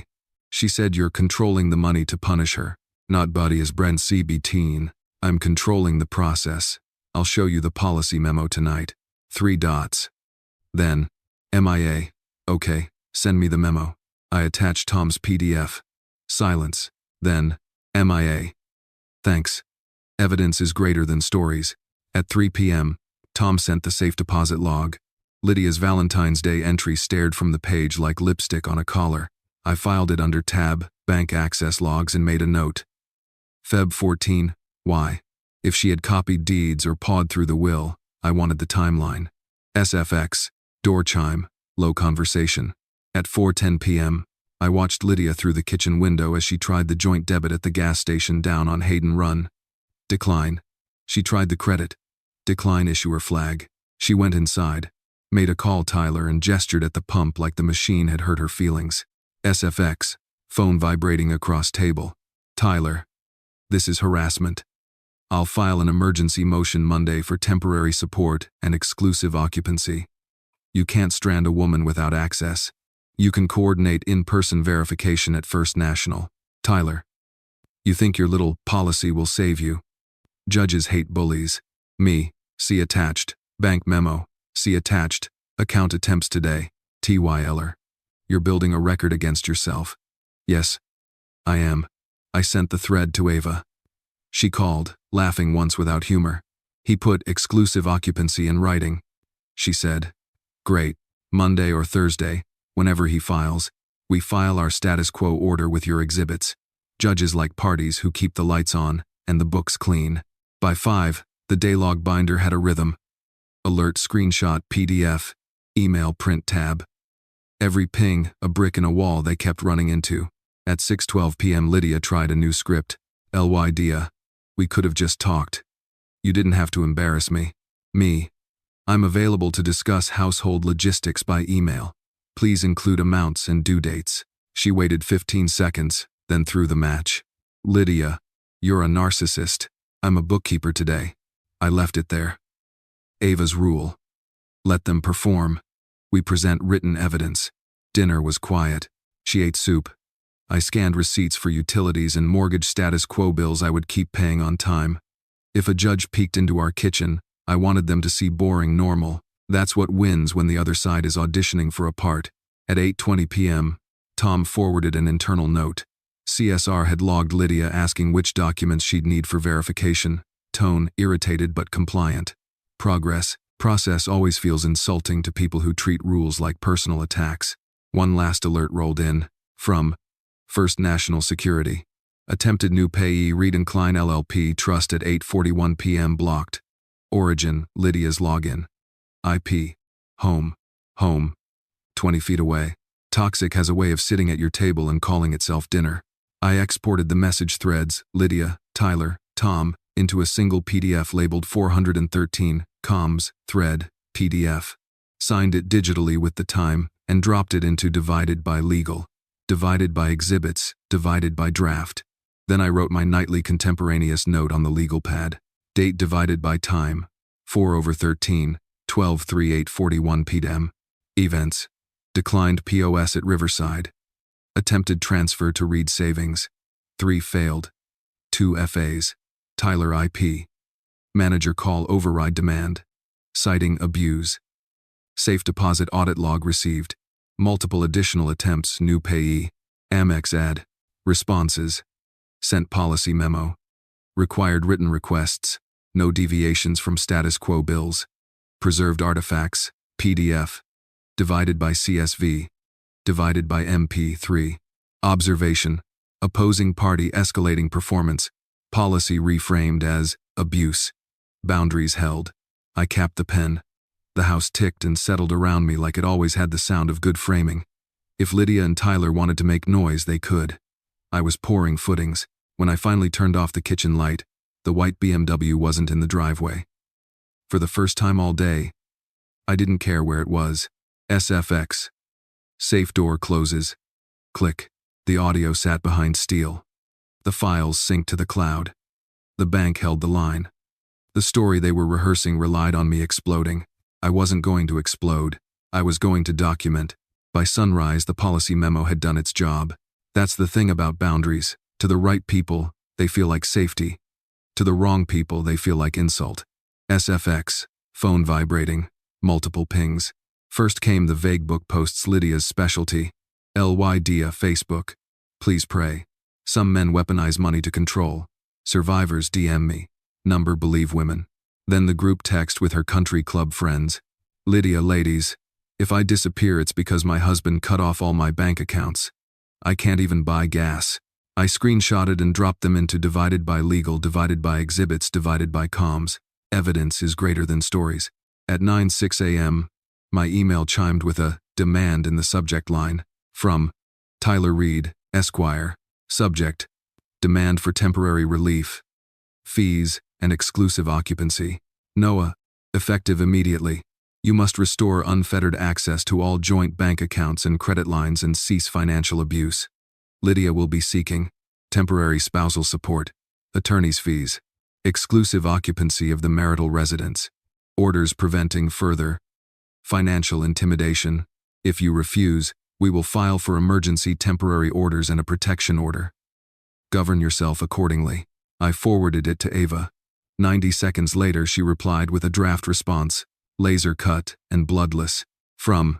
She said you're controlling the money to punish her. Not buddy as Brent CB teen. I'm controlling the process. I'll show you the policy memo tonight. 3 dots. Then. MIA. Okay, send me the memo. I attached Tom's PDF. Silence. Then. MIA. Thanks. Evidence is greater than stories. At 3 p.m., Tom sent the safe deposit log. Lydia's Valentine's Day entry stared from the page like lipstick on a collar. I filed it under tab, bank access logs, and made a note. Feb 14, why? If she had copied deeds or pawed through the will, I wanted the timeline. SFX, door chime, low conversation. At 4:10 p.m., I watched Lydia through the kitchen window as she tried the joint debit at the gas station down on Hayden Run. Decline. She tried the credit. Decline issuer flag. She went inside, made a call Tyler, and gestured at the pump like the machine had hurt her feelings. SFX, phone vibrating across table. Tyler. This is harassment. I'll file an emergency motion Monday for temporary support and exclusive occupancy. You can't strand a woman without access. You can coordinate in-person verification at First National. Tyler. You think your little policy will save you? Judges hate bullies. Me. See attached. Bank memo. See attached. Account attempts today. T.Y. Eller. You're building a record against yourself. Yes. I am. I sent the thread to Ava. She called, laughing once without humor. He put exclusive occupancy in writing. She said. Great. Monday or Thursday, whenever he files, we file our status quo order with your exhibits. Judges like parties who keep the lights on and the books clean. By 5, the daylog binder had a rhythm. Alert screenshot PDF, email print tab. Every ping, a brick in a wall they kept running into. At 6:12 p.m. Lydia tried a new script. Lydia. We could have just talked. You didn't have to embarrass me. Me. I'm available to discuss household logistics by email. Please include amounts and due dates. She waited 15 seconds, then threw the match. Lydia. You're a narcissist. I'm a bookkeeper today. I left it there. Ava's rule. Let them perform. We present written evidence. Dinner was quiet. She ate soup. I scanned receipts for utilities and mortgage status quo bills I would keep paying on time. If a judge peeked into our kitchen, I wanted them to see boring normal. That's what wins when the other side is auditioning for a part. At 8:20 p.m., Tom forwarded an internal note. CSR had logged Lydia asking which documents she'd need for verification. Tone, irritated but compliant. Progress. Process always feels insulting to people who treat rules like personal attacks. One last alert rolled in. From First National Security. Attempted new payee Reed & Klein LLP Trust at 8:41 p.m. blocked. Origin, Lydia's login. IP. Home. 20 feet away. Toxic has a way of sitting at your table and calling itself dinner. I exported the message threads, Lydia, Tyler, Tom, into a single PDF labeled 413, comms, thread, PDF. Signed it digitally with the time, and dropped it into divided by legal. Divided by exhibits, divided by draft. Then I wrote my nightly contemporaneous note on the legal pad. Date divided by time. 4/13, 12/3/8:41 p.m. Events. Declined POS at Riverside. Attempted transfer to Reed Savings. 3 failed. 2 FAs. Tyler IP. Manager call override demand. Citing abuse. Safe deposit audit log received. Multiple additional attempts, new payee. Amex ad. Responses. Sent policy memo. Required written requests. No deviations from status quo bills. Preserved artifacts, PDF. Divided by CSV. Divided by MP3. Observation. Opposing party escalating performance. Policy reframed as abuse. Boundaries held. I capped the pen. The house ticked and settled around me like it always had the sound of good framing. If Lydia and Tyler wanted to make noise, they could. I was pouring footings. When I finally turned off the kitchen light, The white BMW wasn't in the driveway. For the first time all day, I didn't care where it was. SFX. Safe door closes. Click. The audio sat behind steel. The files synced to the cloud. The bank held the line. The story they were rehearsing relied on me exploding. I wasn't going to explode. I was going to document. By sunrise, the policy memo had done its job. That's the thing about boundaries. To the right people, they feel like safety. To the wrong people, they feel like insult. SFX. Phone vibrating. Multiple pings. First came the vague book posts Lydia's specialty. LYDia Facebook. Please pray. Some men weaponize money to control. Survivors DM me. Number believe women. Then the group text with her country club friends. Lydia ladies. If I disappear, it's because my husband cut off all my bank accounts. I can't even buy gas. I screenshotted and dropped them into divided by legal, divided by exhibits, divided by comms. Evidence is greater than stories. At 9:06 a.m., my email chimed with a demand in the subject line. From Tyler Reed, Esquire. Subject: demand for temporary relief, fees, and exclusive occupancy. Noah: effective immediately. You must restore unfettered access to all joint bank accounts and credit lines and cease financial abuse. Lydia will be seeking temporary spousal support, attorney's fees, exclusive occupancy of the marital residence, orders preventing further financial intimidation. If you refuse, we will file for emergency temporary orders and a protection order. Govern yourself accordingly. I forwarded it to Ava. 90 seconds later, she replied with a draft response, laser cut and bloodless. From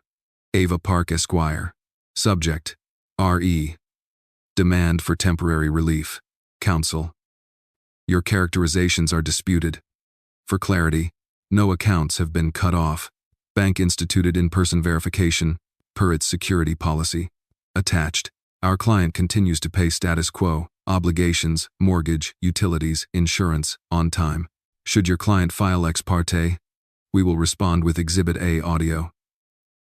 Ava Park Esquire. Subject: RE. Demand for temporary relief. Counsel: your characterizations are disputed. For clarity, no accounts have been cut off. Bank instituted in-person verification, per its security policy. Attached: our client continues to pay status quo, obligations, mortgage, utilities, insurance, on time. Should your client file ex parte, we will respond with Exhibit A audio.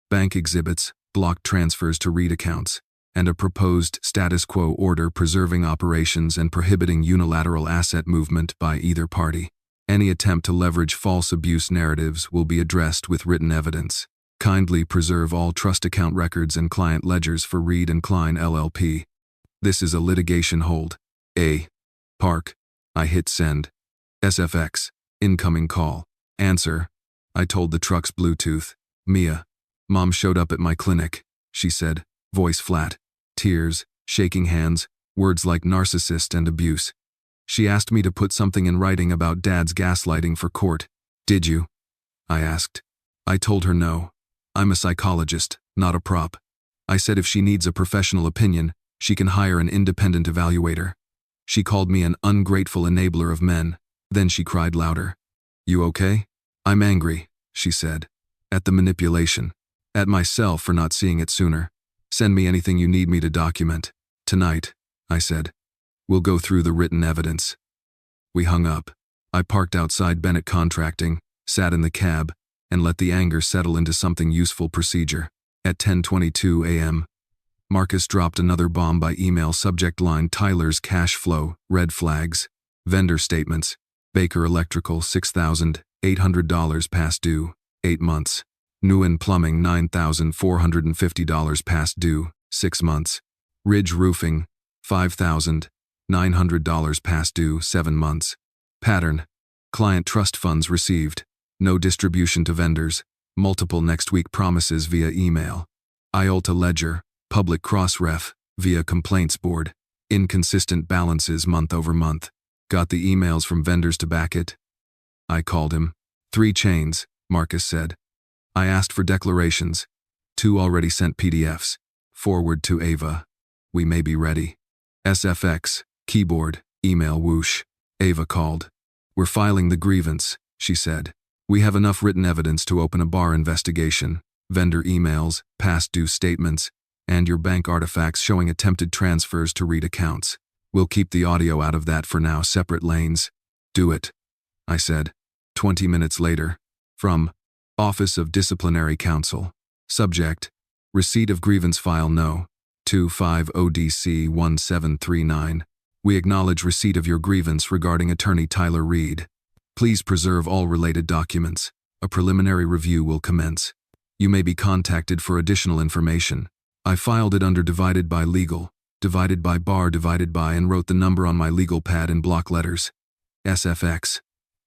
Bank exhibits, blocked transfers to read accounts, and a proposed status quo order preserving operations and prohibiting unilateral asset movement by either party. Any attempt to leverage false abuse narratives will be addressed with written evidence. Kindly preserve all trust account records and client ledgers for Reed and Klein LLP. This is a litigation hold. A. Park. I hit send. SFX. Incoming call. Answer. I told the truck's Bluetooth. Mia. Mom showed up at my clinic, she said, voice flat. Tears, shaking hands, words like narcissist and abuse. She asked me to put something in writing about Dad's gaslighting for court. Did you? I asked. I told her no. I'm a psychologist, not a prop. I said if she needs a professional opinion, she can hire an independent evaluator. She called me an ungrateful enabler of men. Then she cried louder. You okay? I'm angry, she said. At the manipulation. At myself for not seeing it sooner. Send me anything you need me to document. Tonight, I said. We'll go through the written evidence. We hung up. I parked outside Bennett Contracting, sat in the cab, and let the anger settle into something useful procedure. At 10:22 a.m., Marcus dropped another bomb by email. Subject line: Tyler's cash flow, red flags, vendor statements, Baker Electrical $6,800 past due, 8 months. Nguyen Plumbing $9,450 past due, 6 months. Ridge Roofing $5,900 past due, 7 months. Pattern: client trust funds received, no distribution to vendors, multiple next week promises via email. AITA ledger, public cross-ref, via complaints board, inconsistent balances month over month. Got the emails from vendors to back it? I called him. 3 chains, Marcus said. I asked for declarations. 2 already sent PDFs. Forward to Ava. We may be ready. SFX, keyboard, email whoosh. Ava called. We're filing the grievance, she said. We have enough written evidence to open a bar investigation, vendor emails, past due statements, and your bank artifacts showing attempted transfers to read accounts. We'll keep the audio out of that for now, separate lanes. Do it, I said. 20 minutes later. From Office of Disciplinary Counsel. Subject: receipt of grievance file no. 250DC 1739. We acknowledge receipt of your grievance regarding attorney Tyler Reed. Please preserve all related documents. A preliminary review will commence. You may be contacted for additional information. I filed it under divided by legal, divided by bar divided by, and wrote the number on my legal pad in block letters. SFX.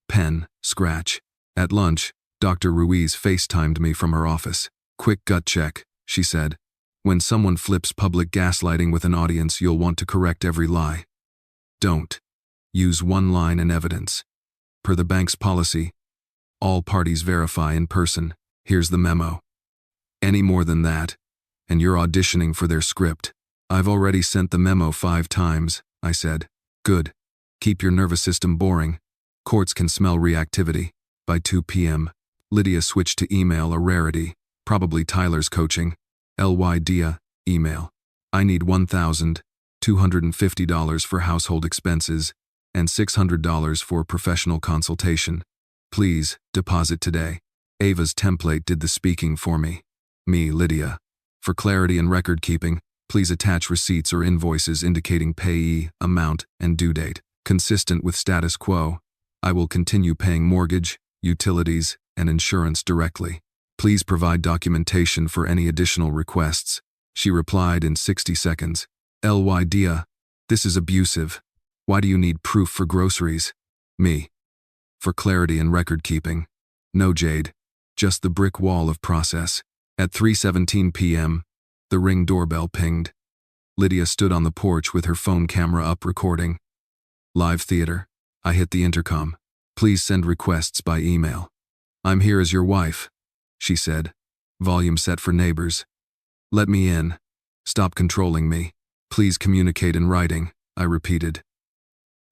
Pen, scratch. At lunch, Dr. Ruiz FaceTimed me from her office. Quick gut check, she said. When someone flips public gaslighting with an audience, you'll want to correct every lie. Don't. Use one line and evidence. Per the bank's policy, all parties verify in person. Here's the memo. Any more than that, and you're auditioning for their script. I've already sent the memo 5 times, I said. Good. Keep your nervous system boring. Courts can smell reactivity. By 2 p.m., Lydia switched to email, a rarity, probably Tyler's coaching. LYDIA, email. I need $1,250 for household expenses and $600 for professional consultation. Please, deposit today. Ava's template did the speaking for me. Me, Lydia. For clarity and record keeping, please attach receipts or invoices indicating payee, amount, and due date. Consistent with status quo, I will continue paying mortgage, utilities, and insurance directly. Please provide documentation for any additional requests. She replied in 60 seconds. LYDIA, this is abusive. Why do you need proof for groceries? Me. For clarity and record keeping. No, Jade. Just the brick wall of process. At 3:17 p.m., the Ring doorbell pinged. Lydia stood on the porch with her phone camera up recording. Live theater. I hit the intercom. Please send requests by email. I'm here as your wife, she said. Volume set for neighbors. Let me in. Stop controlling me. Please communicate in writing, I repeated.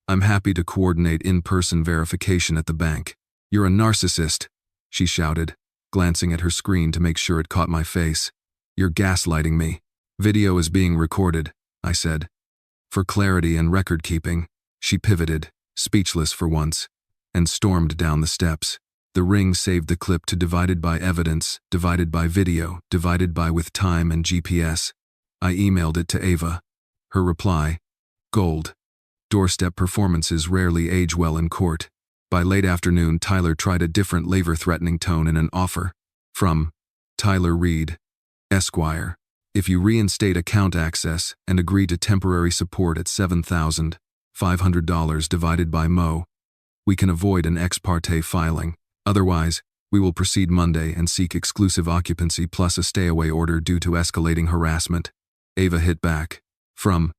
I'm happy to coordinate in-person verification at the bank. You're a narcissist, she shouted, glancing at her screen to make sure it caught my face. You're gaslighting me. Video is being recorded, I said. For clarity and record keeping, she pivoted, speechless for once, and stormed down the steps. The Ring saved the clip to divided by evidence, divided by video, divided by with time and GPS. I emailed it to Ava. Her reply, gold. Doorstep performances rarely age well in court. By late afternoon, Tyler tried a different labor-threatening tone in an offer. From Tyler Reed, Esquire. If you reinstate account access and agree to temporary support at $7,500 divided by Mo, we can avoid an ex parte filing. Otherwise, we will proceed Monday and seek exclusive occupancy plus a stay-away order due to escalating harassment. Ava hit back. From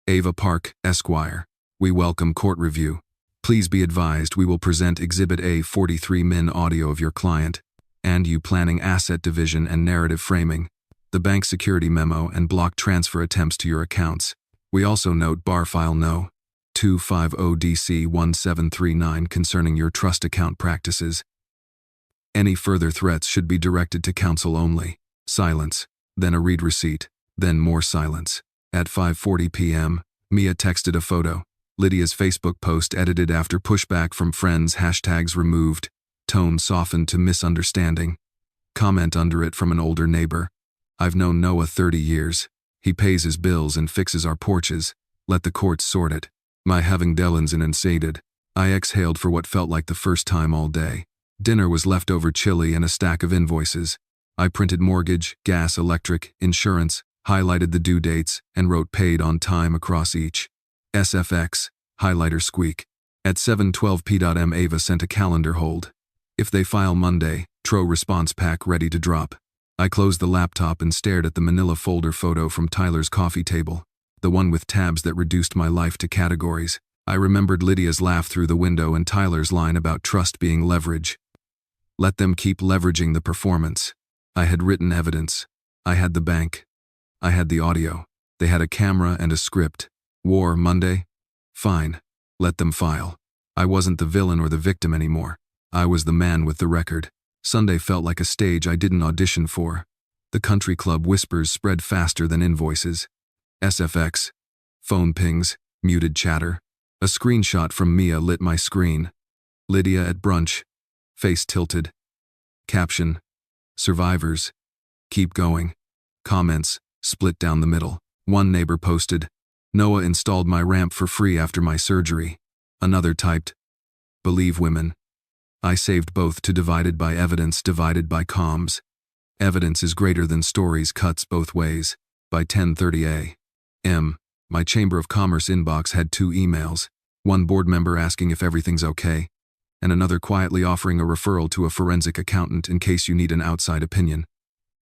Ava Park, Esquire. We welcome court review. Please be advised we will present Exhibit A 43-min audio of your client and you planning asset division and narrative framing, the bank security memo and block transfer attempts to your accounts. We also note bar file No. 250DC1739 concerning your trust account practices. Any further threats should be directed to counsel only. Silence. Then a read receipt. Then more silence. At 5:40 p.m., Mia texted a photo. Lydia's Facebook post edited after pushback from friends, hashtags removed, tone softened to misunderstanding. Comment under it from an older neighbor. I've known Noah 30 years. He pays his bills and fixes our porches. Let the courts sort it. My having Dellins and unsated. I exhaled for what felt like the first time all day. Dinner was leftover chili and a stack of invoices. I printed mortgage, gas, electric, insurance, highlighted the due dates, and wrote paid on time across each. SFX, highlighter squeak. At 7:12 p.m. Ava sent a calendar hold. If they file Monday, Tro response pack ready to drop. I closed the laptop and stared at the manila folder photo from Tyler's coffee table. The one with tabs that reduced my life to categories. I remembered Lydia's laugh through the window and Tyler's line about trust being leverage. Let them keep leveraging the performance. I had written evidence. I had the bank. I had the audio. They had a camera and a script. War Monday? Fine. Let them file. I wasn't the villain or the victim anymore. I was the man with the record. Sunday felt like a stage I didn't audition for. The country club whispers spread faster than invoices. SFX. Phone pings, muted chatter. A screenshot from Mia lit my screen. Lydia at brunch. Face tilted. Caption. Survivors. Keep going. Comments, split down the middle. One neighbor posted, Noah installed my ramp for free after my surgery. Another typed, believe women. I saved both to divided by evidence divided by comms. Evidence is greater than stories cuts both ways. By 10:30 a.m., my Chamber of Commerce inbox had 2 emails, one board member asking if everything's okay, and another quietly offering a referral to a forensic accountant in case you need an outside opinion.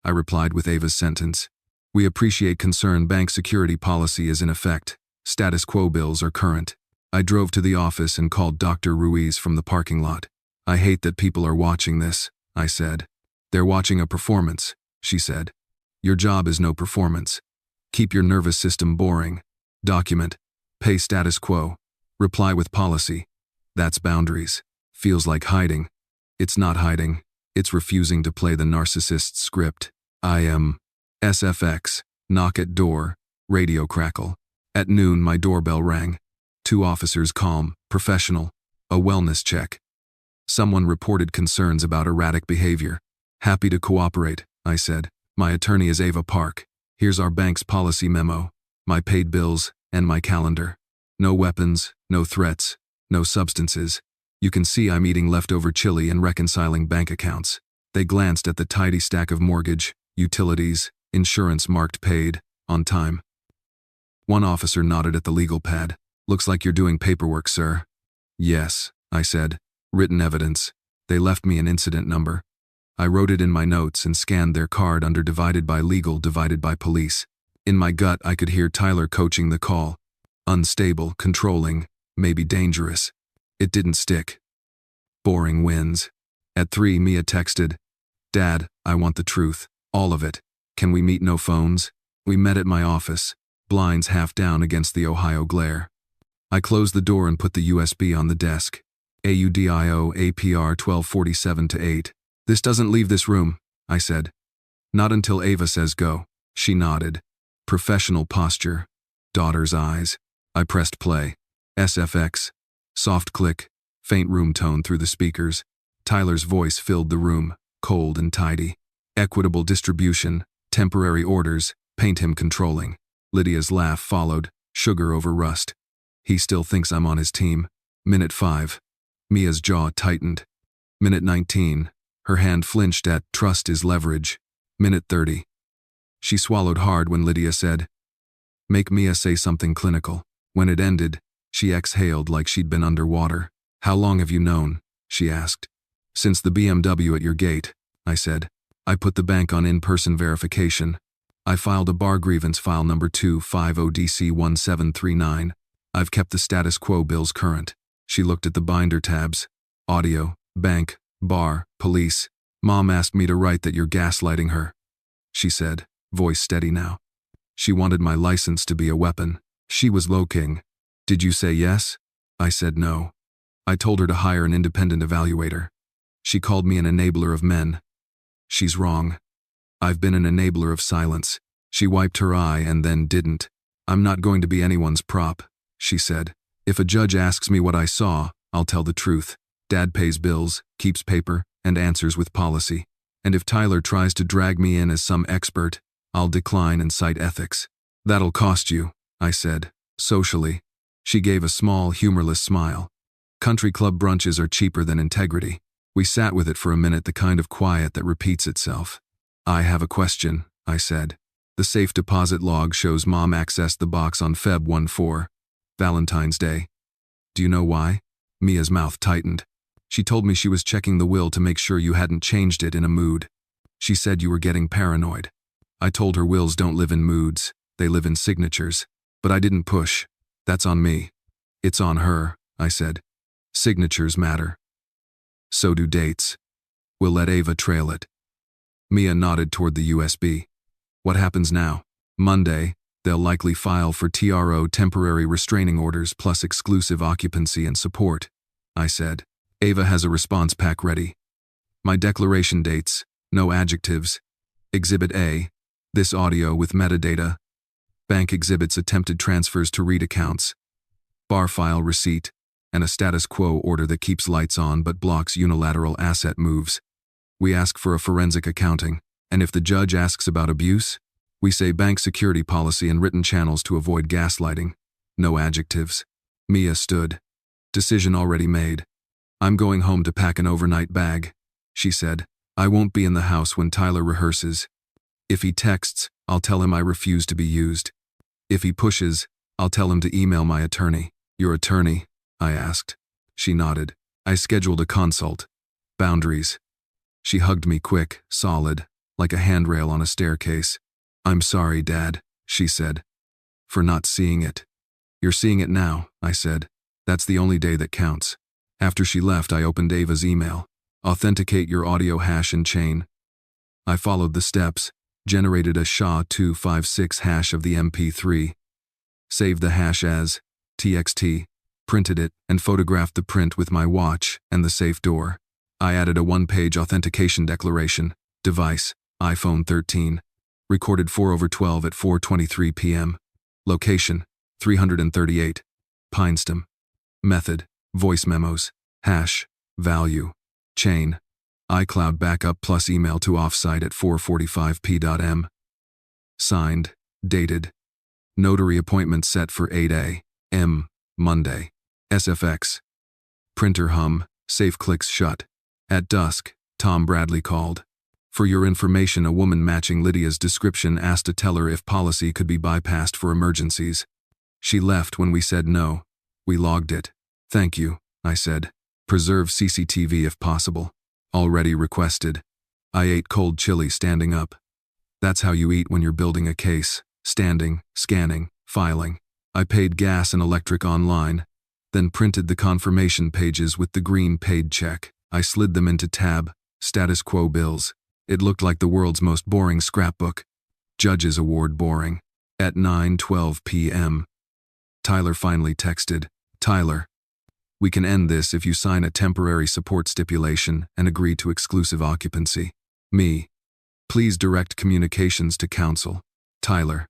I replied with Ava's sentence. We appreciate concern. Bank security policy is in effect. Status quo bills are current. I drove to the office and called Dr. Ruiz from the parking lot. I hate that people are watching this, I said. They're watching a performance, she said. Your job is no performance. Keep your nervous system boring. Document. Pay status quo. Reply with policy. That's boundaries. Feels like hiding. It's not hiding. It's refusing to play the narcissist's script. I am SFX. Knock at door. Radio crackle. At noon my doorbell rang. 2 officers calm, professional. A wellness check. Someone reported concerns about erratic behavior. Happy to cooperate, I said. My attorney is Ava Park. Here's our bank's policy memo, my paid bills, and my calendar. No weapons, no threats, no substances. You can see I'm eating leftover chili and reconciling bank accounts. They glanced at the tidy stack of mortgage, utilities, insurance marked paid, on time. One officer nodded at the legal pad. Looks like you're doing paperwork, sir. Yes, I said. Written evidence. They left me an incident number. I wrote it in my notes and scanned their card under divided by legal divided by police. In my gut, I could hear Tyler coaching the call. Unstable, controlling, maybe dangerous. It didn't stick. Boring wins. At 3, Mia texted, Dad, I want the truth. All of it. Can we meet no phones? We met at my office, blinds half down against the Ohio glare. I closed the door and put the USB on the desk. AUDIO APR 1247-8. This doesn't leave this room, I said. Not until Ava says go. She nodded. Professional posture. Daughter's eyes. I pressed play. SFX. Soft click. Faint room tone through the speakers. Tyler's voice filled the room, cold and tidy. Equitable distribution. Temporary orders. Paint him controlling. Lydia's laugh followed. Sugar over rust. He still thinks I'm on his team. Minute 5. Mia's jaw tightened. Minute 19. Her hand flinched at trust is leverage. Minute 30. She swallowed hard when Lydia said, Make Mia say something clinical. When it ended, she exhaled like she'd been underwater. How long have you known? She asked. Since the BMW at your gate, I said. I put the bank on in-person verification. I filed a bar grievance file number 250DC1739. I've kept the status quo bills current. She looked at the binder tabs. Audio, bank, bar, police. Mom asked me to write that you're gaslighting her, she said, voice steady now. She wanted my license to be a weapon. She was low king. Did you say yes? I said no. I told her to hire an independent evaluator. She called me an enabler of men. She's wrong. I've been an enabler of silence. She wiped her eye and then didn't. I'm not going to be anyone's prop, she said. If a judge asks me what I saw, I'll tell the truth. Dad pays bills, keeps paper, and answers with policy. And if Tyler tries to drag me in as some expert, I'll decline and cite ethics. That'll cost you, I said, socially. She gave a small, humorless smile. Country club brunches are cheaper than integrity. We sat with it for a minute, the kind of quiet that repeats itself. I have a question, I said. The safe deposit log shows Mom accessed the box on Feb 14, Valentine's Day. Do you know why? Mia's mouth tightened. She told me she was checking the will to make sure you hadn't changed it in a mood. She said you were getting paranoid. I told her wills don't live in moods, they live in signatures. But I didn't push. That's on me. It's on her, I said. Signatures matter. So do dates. We'll let Ava trail it. Mia nodded toward the USB. What happens now? Monday, they'll likely file for TRO, temporary restraining orders plus exclusive occupancy and support, I said. Ava has a response pack ready. My declaration dates, no adjectives. Exhibit A, this audio with metadata. Bank exhibits attempted transfers to read accounts. Bar file receipt, and a status quo order that keeps lights on but blocks unilateral asset moves. We ask for a forensic accounting, and if the judge asks about abuse, we say bank security policy and written channels to avoid gaslighting. No adjectives. Mia stood. Decision already made. I'm going home to pack an overnight bag, she said. I won't be in the house when Tyler rehearses. If he texts, I'll tell him I refuse to be used. If he pushes, I'll tell him to email my attorney. Your attorney? I asked. She nodded. I scheduled a consult. Boundaries. She hugged me quick, solid, like a handrail on a staircase. I'm sorry, Dad, she said, for not seeing it. You're seeing it now, I said. That's the only day that counts. After she left, I opened Ava's email. Authenticate your audio hash and chain. I followed the steps, generated a SHA-256 hash of the MP3, saved the hash as TXT, printed it, and photographed the print with my watch and the safe door. I added a one-page authentication declaration. Device, iPhone 13. Recorded 4/12 at 4:23 p.m. Location, 338. Pinestem. Method, voice memos. Hash, value. Chain, iCloud backup plus email to offsite at 4:45 p.m. Signed, dated. Notary appointment set for 8 a.m. Monday. SFX. Printer hum, safe clicks shut. At dusk, Tom Bradley called. For your information, a woman matching Lydia's description asked a teller if policy could be bypassed for emergencies. She left when we said no. We logged it. Thank you, I said. Preserve CCTV if possible. Already requested. I ate cold chili standing up. That's how you eat when you're building a case. Standing, scanning, filing. I paid gas and electric online, then printed the confirmation pages with the green paid check. I slid them into tab, status quo bills. It looked like the world's most boring scrapbook. Judges Award boring. At 9:12 p.m. Tyler finally texted. Tyler, we can end this if you sign a temporary support stipulation and agree to exclusive occupancy. Me, please direct communications to counsel. Tyler,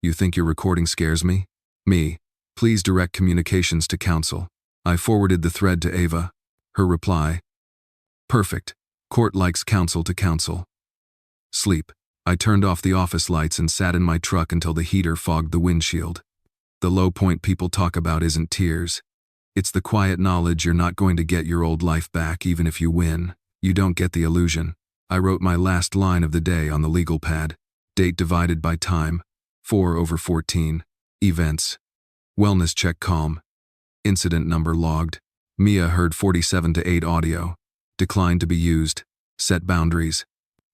you think your recording scares me? Me, please direct communications to counsel. I forwarded the thread to Ava. Her reply, perfect. Court likes counsel to counsel. Sleep. I turned off the office lights and sat in my truck until the heater fogged the windshield. The low point people talk about isn't tears. It's the quiet knowledge you're not going to get your old life back even if you win. You don't get the illusion. I wrote my last line of the day on the legal pad. Date divided by time. 4/14. Events. Wellness check calm. Incident number logged. Mia heard 47-8 audio. Declined to be used. Set boundaries.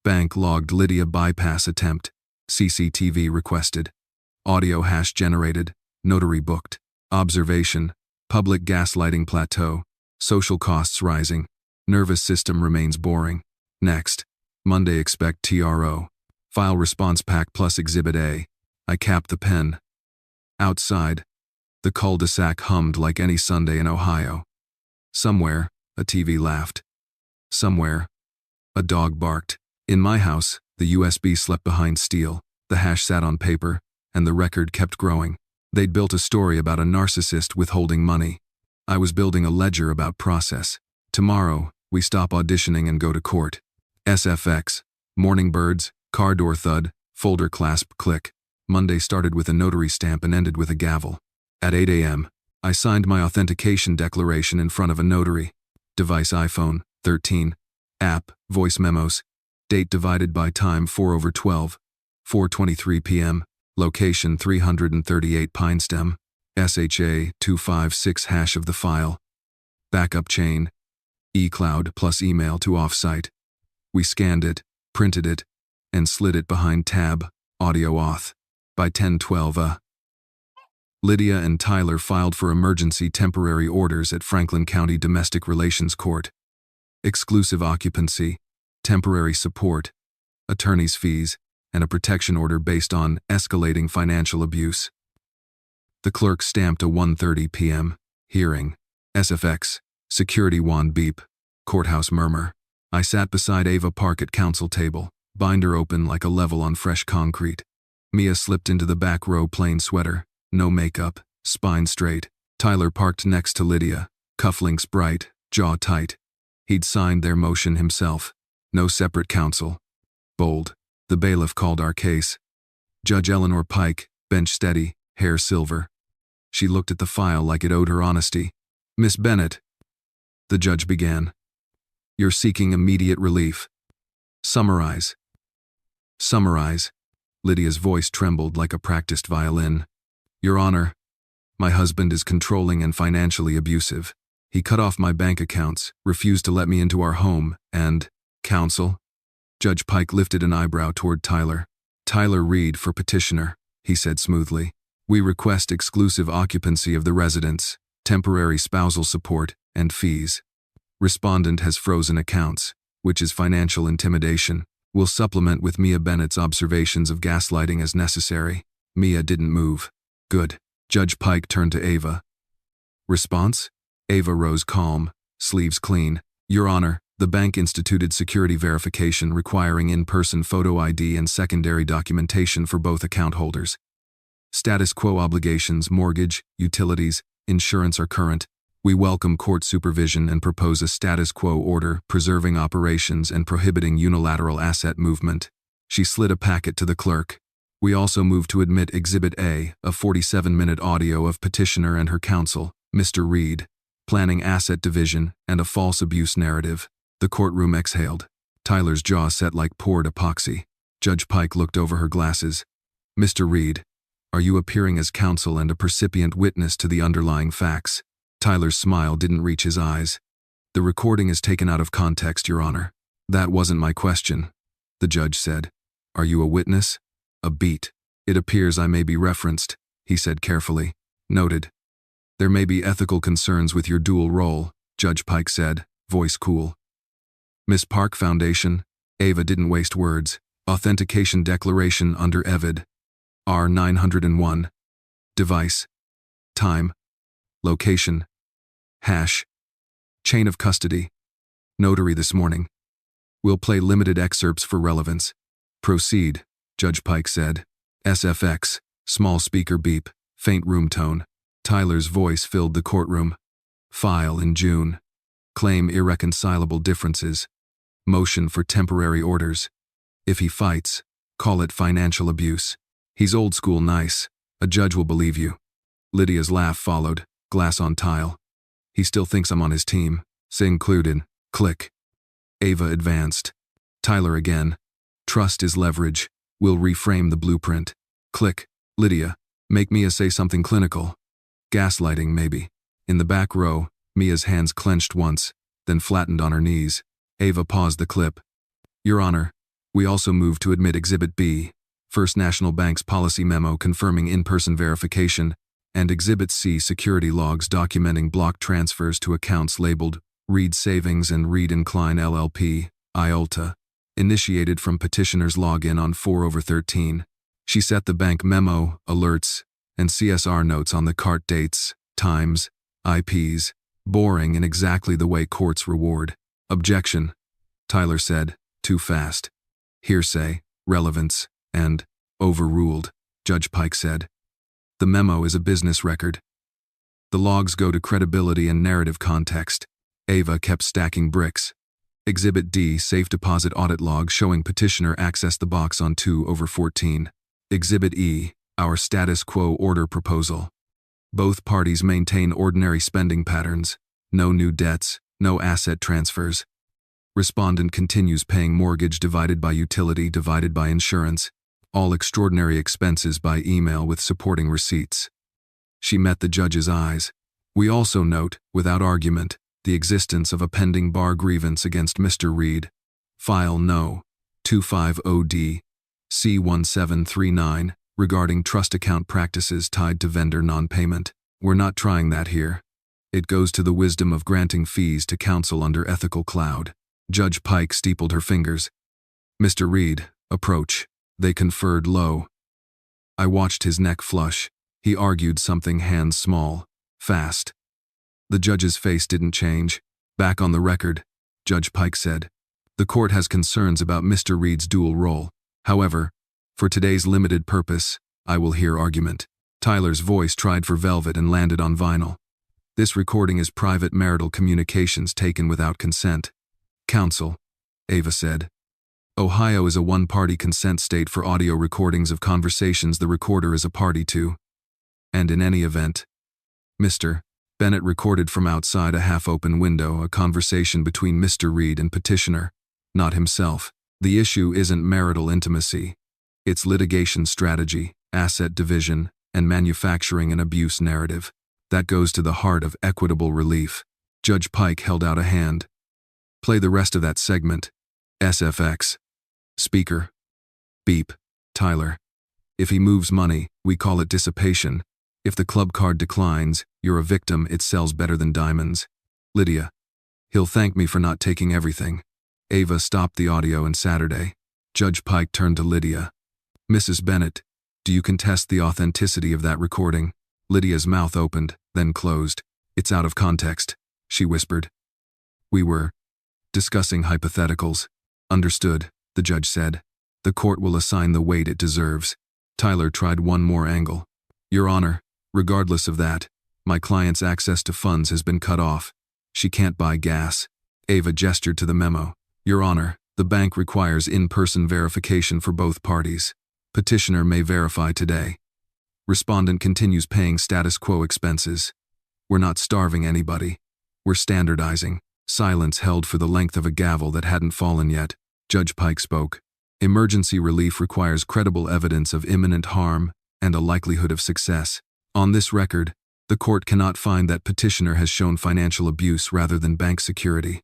Bank logged Lydia bypass attempt. CCTV requested. Audio hash generated. Notary booked. Observation. Public gaslighting plateau. Social costs rising. Nervous system remains boring. Next. Monday expect TRO. File response pack plus Exhibit A. I capped the pen. Outside. The cul-de-sac hummed like any Sunday in Ohio. Somewhere, a TV laughed. Somewhere, a dog barked. In my house, the USB slept behind steel, the hash sat on paper, and the record kept growing. They'd built a story about a narcissist withholding money. I was building a ledger about process. Tomorrow, we stop auditioning and go to court. SFX, morning birds, car door thud, folder clasp click. Monday started with a notary stamp and ended with a gavel. At 8 a.m., I signed my authentication declaration in front of a notary. Device iPhone, 13. App, voice memos. Date divided by time 4/12. 4:23 p.m. Location 338 Pinestem. SHA-256 hash of the file. Backup chain. eCloud plus email to offsite. We scanned it, printed it, and slid it behind tab, audio auth. By 10:12 Lydia and Tyler filed for emergency temporary orders at Franklin County Domestic Relations Court. Exclusive occupancy, temporary support, attorney's fees, and a protection order based on escalating financial abuse. The clerk stamped a 1:30 p.m. hearing. SFX, security wand beep, courthouse murmur. I sat beside Ava Park at counsel table, binder open like a level on fresh concrete. Mia slipped into the back row plain sweater, no makeup, spine straight. Tyler parked next to Lydia, cufflinks bright, jaw tight. He'd signed their motion himself. No separate counsel. Bold. The bailiff called our case. Judge Eleanor Pike, bench steady, hair silver. She looked at the file like it owed her honesty. "Miss Bennett," the judge began. "You're seeking immediate relief. Summarize." "Summarize." Lydia's voice trembled like a practiced violin. "Your Honor, my husband is controlling and financially abusive. He cut off my bank accounts, refused to let me into our home, and..." "Counsel?" Judge Pike lifted an eyebrow toward Tyler. "Tyler Reed for petitioner," he said smoothly. "We request exclusive occupancy of the residence, temporary spousal support, and fees. Respondent has frozen accounts, which is financial intimidation. We'll supplement with Mia Bennett's observations of gaslighting as necessary." Mia didn't move. "Good." Judge Pike turned to Ava. "Response?" Ava rose calm, sleeves clean. "Your Honor, the bank instituted security verification requiring in-person photo ID and secondary documentation for both account holders. Status quo obligations, mortgage, utilities, insurance are current. We welcome court supervision and propose a status quo order preserving operations and prohibiting unilateral asset movement." She slid a packet to the clerk. "We also move to admit Exhibit A, a 47-minute audio of petitioner and her counsel, Mr. Reed, planning asset division and a false abuse narrative." The courtroom exhaled. Tyler's jaw set like poured epoxy. Judge Pike looked over her glasses. "Mr. Reed, are you appearing as counsel and a percipient witness to the underlying facts?" Tyler's smile didn't reach his eyes. "The recording is taken out of context, Your Honor." "That wasn't my question," the judge said. "Are you a witness?" "A beat. It appears I may be referenced," he said carefully. "Noted." "There may be ethical concerns with your dual role," Judge Pike said, voice cool. "Miss Park Foundation." Ava didn't waste words. "Authentication declaration under EVID. R901. Device. Time. Location. Hash. Chain of custody. Notary this morning. We'll play limited excerpts for relevance." "Proceed," Judge Pike said. SFX, small speaker beep, faint room tone. Tyler's voice filled the courtroom. "File in June. Claim irreconcilable differences. Motion for temporary orders. If he fights, call it financial abuse. He's old school nice. A judge will believe you." Lydia's laugh followed, glass on tile. "He still thinks I'm on his team. Say included." Click. Ava advanced. Tyler again. "Trust is leverage. We'll reframe the blueprint." Click. Lydia. "Make Mia say something clinical." "Gaslighting, maybe." In the back row, Mia's hands clenched once, then flattened on her knees. Ava paused the clip. "Your Honor, we also move to admit Exhibit B, First National Bank's policy memo confirming in-person verification, and Exhibit C, security logs documenting block transfers to accounts labeled Reed Savings and Reed Incline LLP, AITA, initiated from petitioner's login on 4/13. She set the bank memo, alerts, and CSR notes on the cart dates, times, IPs, boring in exactly the way courts reward. "Objection," Tyler said, "too fast. Hearsay, relevance, and overruled," Judge Pike said. "The memo is a business record. The logs go to credibility and narrative context." Ava kept stacking bricks. Exhibit D, safe deposit audit log showing petitioner accessed the box on 2/14. Exhibit E, our status quo order proposal. Both parties maintain ordinary spending patterns. No new debts, no asset transfers. Respondent continues paying mortgage divided by utility divided by insurance. All extraordinary expenses by email with supporting receipts. She met the judge's eyes. "We also note, without argument, the existence of a pending bar grievance against Mr. Reed. File No. 250D. C1739, regarding trust account practices tied to vendor non-payment. We're not trying that here. It goes to the wisdom of granting fees to counsel under ethical cloud." Judge Pike steepled her fingers. "Mr. Reed, approach." They conferred low. I watched his neck flush. He argued something hands small, fast. The judge's face didn't change. "Back on the record," Judge Pike said. "The court has concerns about Mr. Reed's dual role. However, for today's limited purpose, I will hear argument." Tyler's voice tried for velvet and landed on vinyl. "This recording is private marital communications taken without consent." "Counsel," Ava said. "Ohio is a one-party consent state for audio recordings of conversations the recorder is a party to. And in any event, Mr. Bennett recorded from outside a half-open window a conversation between Mr. Reed and petitioner, not himself. The issue isn't marital intimacy. It's litigation strategy, asset division, and manufacturing an abuse narrative. That goes to the heart of equitable relief. Judge Pike held out a hand. Play the rest of that segment. SFX. Speaker. Beep. Tyler. If he moves money, we call it dissipation. If the club card declines, you're a victim, it sells better than diamonds. Lydia. He'll thank me for not taking everything. Ava stopped the audio and Saturday. Judge Pike turned to Lydia. Mrs. Bennett, do you contest the authenticity of that recording? Lydia's mouth opened, then closed. It's out of context, she whispered. We were discussing hypotheticals. Understood, the judge said. The court will assign the weight it deserves. Tyler tried one more angle. Your Honor, regardless of that, my client's access to funds has been cut off. She can't buy gas. Ava gestured to the memo. Your Honor, the bank requires in-person verification for both parties. Petitioner may verify today. Respondent continues paying status quo expenses. We're not starving anybody. We're standardizing. Silence held for the length of a gavel that hadn't fallen yet. Judge Pike spoke. Emergency relief requires credible evidence of imminent harm and a likelihood of success. On this record, the court cannot find that petitioner has shown financial abuse rather than bank security.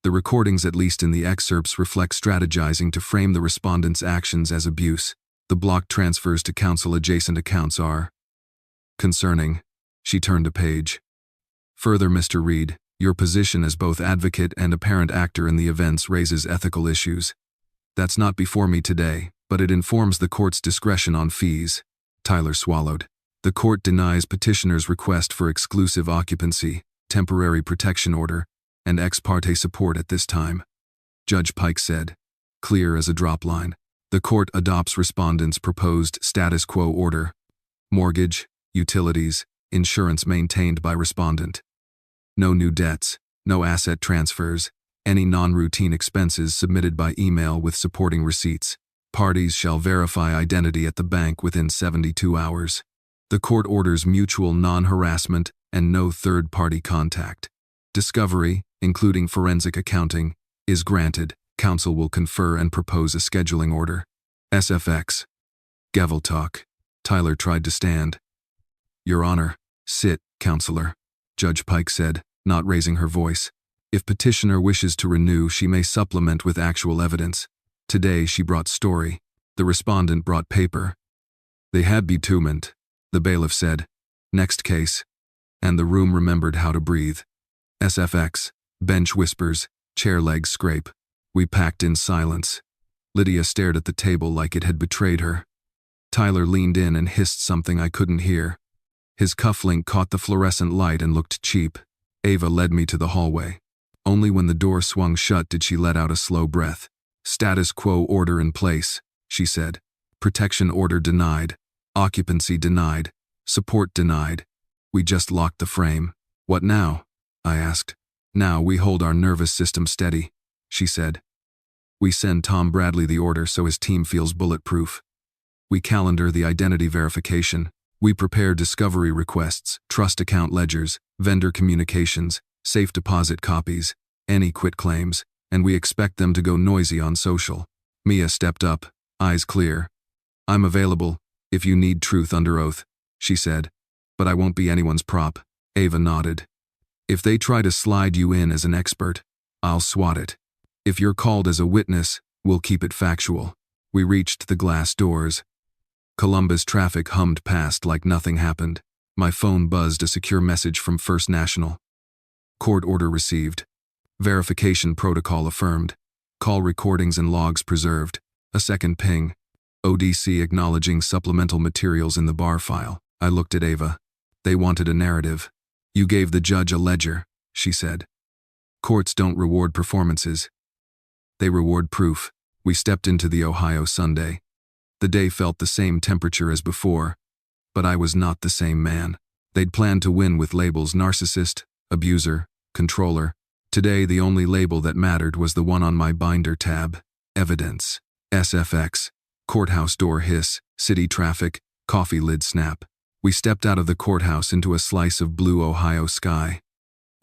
The recordings, at least in the excerpts, reflect strategizing to frame the respondent's actions as abuse. The block transfers to counsel-adjacent accounts are concerning. She turned a page. Further, Mr. Reed, your position as both advocate and apparent actor in the events raises ethical issues. That's not before me today, but it informs the court's discretion on fees. Tyler swallowed. The court denies petitioner's request for exclusive occupancy, temporary protection order, and ex parte support at this time. Judge Pike said, clear as a drop line. The court adopts respondent's proposed status quo order. Mortgage, utilities, insurance maintained by respondent. No new debts, no asset transfers, any non-routine expenses submitted by email with supporting receipts. Parties shall verify identity at the bank within 72 hours. The court orders mutual non-harassment and no third-party contact. Discovery, including forensic accounting, is granted. Counsel will confer and propose a scheduling order. SFX. Gavel talk. Tyler tried to stand. Your Honor, sit, counselor. Judge Pike said, not raising her voice. If petitioner wishes to renew, she may supplement with actual evidence. Today she brought story. The respondent brought paper. They had bitument, the bailiff said. Next case. And the room remembered how to breathe. SFX. Bench whispers, chair legs scrape. We packed in silence. Lydia stared at the table like it had betrayed her. Tyler leaned in and hissed something I couldn't hear. His cufflink caught the fluorescent light and looked cheap. Ava led me to the hallway. Only when the door swung shut did she let out a slow breath. Status quo order in place, she said. Protection order denied. Occupancy denied. Support denied. We just locked the frame. What now? I asked. Now we hold our nervous system steady, she said. We send Tom Bradley the order so his team feels bulletproof. We calendar the identity verification. We prepare discovery requests, trust account ledgers, vendor communications, safe deposit copies, any quit claims, and we expect them to go noisy on social. Mia stepped up, eyes clear. I'm available, if you need truth under oath, she said. But I won't be anyone's prop. Ava nodded. If they try to slide you in as an expert, I'll swat it. If you're called as a witness, we'll keep it factual. We reached the glass doors. Columbus traffic hummed past like nothing happened. My phone buzzed a secure message from First National. Court order received. Verification protocol affirmed. Call recordings and logs preserved. A second ping. ODC acknowledging supplemental materials in the bar file. I looked at Ava. They wanted a narrative. You gave the judge a ledger, she said. Courts don't reward performances. They reward proof. We stepped into the Ohio Sunday. The day felt the same temperature as before, but I was not the same man. They'd planned to win with labels narcissist, abuser, controller. Today the only label that mattered was the one on my binder tab. Evidence. SFX. Courthouse door hiss, city traffic, coffee lid snap. We stepped out of the courthouse into a slice of blue Ohio sky.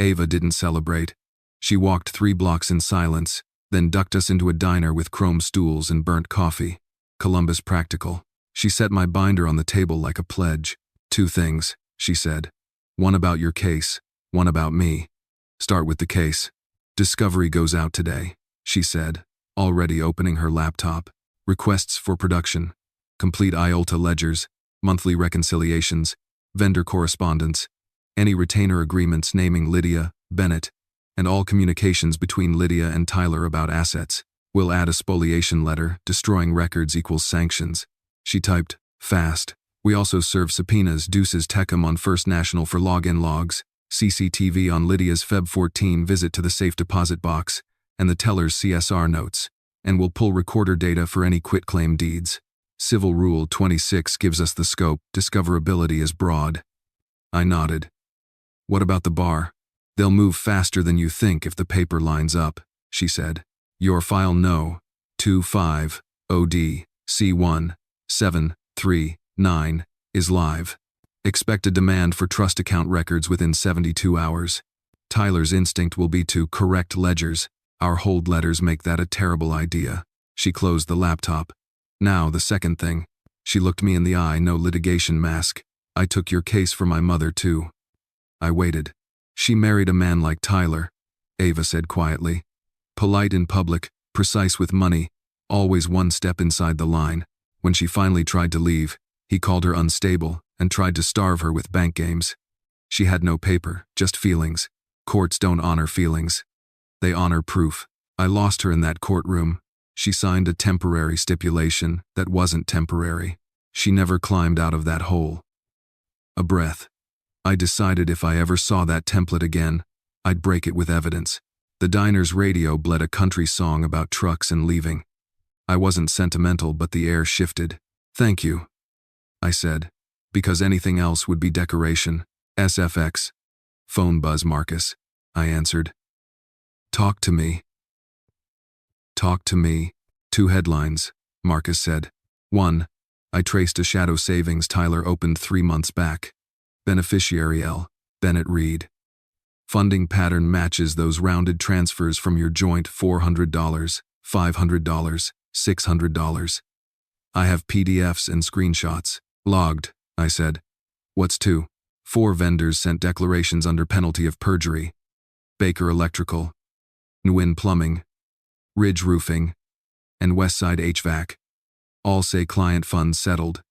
Ava didn't celebrate. She walked 3 blocks in silence, then ducked us into a diner with chrome stools and burnt coffee. Columbus Practical. She set my binder on the table like a pledge. 2 things, she said. 1 about your case, 1 about me. Start with the case. Discovery goes out today, she said, already opening her laptop. Requests for production. Complete AITA ledgers, monthly reconciliations, vendor correspondence, any retainer agreements naming Lydia, Bennett, and all communications between Lydia and Tyler about assets. We'll add a spoliation letter, destroying records equals sanctions. She typed, fast. We also serve subpoenas Deuces Techum on First National for login logs, CCTV on Lydia's Feb 14 visit to the safe deposit box, and the teller's CSR notes, and we'll pull recorder data for any quitclaim deeds. Civil Rule 26 gives us the scope, discoverability is broad. I nodded. What about the bar? They'll move faster than you think if the paper lines up, she said. Your file No. 25 OD C1 739 is live. Expect a demand for trust account records within 72 hours. Tyler's instinct will be to correct ledgers. Our hold letters make that a terrible idea. She closed the laptop. Now, the second thing. She looked me in the eye, no litigation mask. I took your case for my mother, too. I waited. She married a man like Tyler, Ava said quietly. Polite in public, precise with money, always 1 step inside the line. When she finally tried to leave, he called her unstable and tried to starve her with bank games. She had no paper, just feelings. Courts don't honor feelings. They honor proof. I lost her in that courtroom. She signed a temporary stipulation that wasn't temporary. She never climbed out of that hole. A breath. I decided if I ever saw that template again, I'd break it with evidence. The diner's radio bled a country song about trucks and leaving. I wasn't sentimental, but the air shifted. Thank you, I said, because anything else would be decoration. SFX. Phone buzz, Marcus, I answered. Talk to me. Talk to me. 2 headlines, Marcus said. 1. I traced a shadow savings Tyler opened 3 months back. Beneficiary L. Bennett Reed. Funding pattern matches those rounded transfers from your joint $400, $500, $600. I have PDFs and screenshots. Logged, I said. What's 2? 4 vendors sent declarations under penalty of perjury. Baker Electrical, Nguyen Plumbing, Ridge Roofing, and Westside HVAC. All say client funds settled.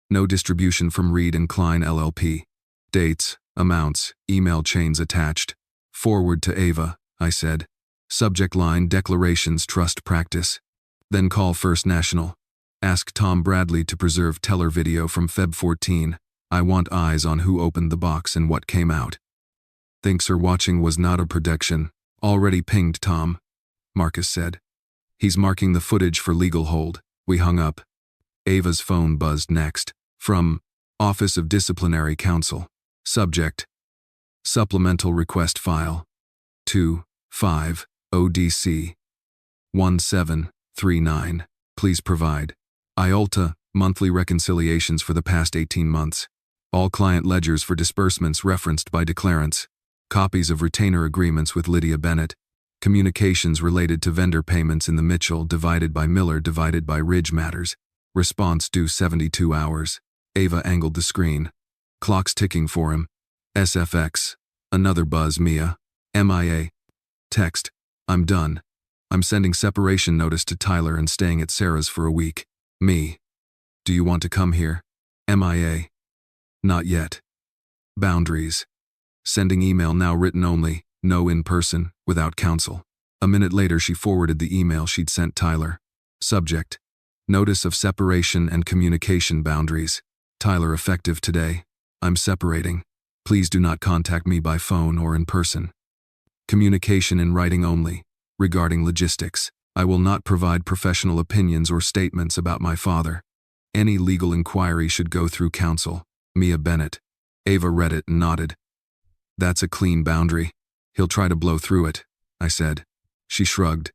No distribution from Reed and Klein LLP. Dates, amounts, email chains attached. Forward to Ava, I said. Subject line declarations trust practice. Then call First National. Ask Tom Bradley to preserve teller video from Feb 14. I want eyes on who opened the box and what came out. Thinks her watching was not a prediction. Already pinged Tom, Marcus said. He's marking the footage for legal hold. We hung up. Ava's phone buzzed next. From Office of Disciplinary Counsel. Subject. Supplemental request file. 2-5 ODC 1739. Please provide. AITA, monthly reconciliations for the past 18 months. All client ledgers for disbursements referenced by declarants. Copies of retainer agreements with Lydia Bennett. Communications related to vendor payments in the Mitchell divided by Miller divided by Ridge matters. Response due 72 hours. Ava angled the screen. Clock's ticking for him. SFX. Another buzz, Mia. MIA. Text. I'm done. I'm sending separation notice to Tyler and staying at Sarah's for a week. Me. Do you want to come here? MIA. Not yet. Boundaries. Sending email now written only, no in person, without counsel. A minute later she forwarded the email she'd sent Tyler. Subject. Notice of separation and communication boundaries. Tyler effective today. I'm separating. Please do not contact me by phone or in person. Communication in writing only. Regarding logistics, I will not provide professional opinions or statements about my father. Any legal inquiry should go through counsel. Mia Bennett. Ava read it and nodded. That's a clean boundary. He'll try to blow through it, I said. She shrugged.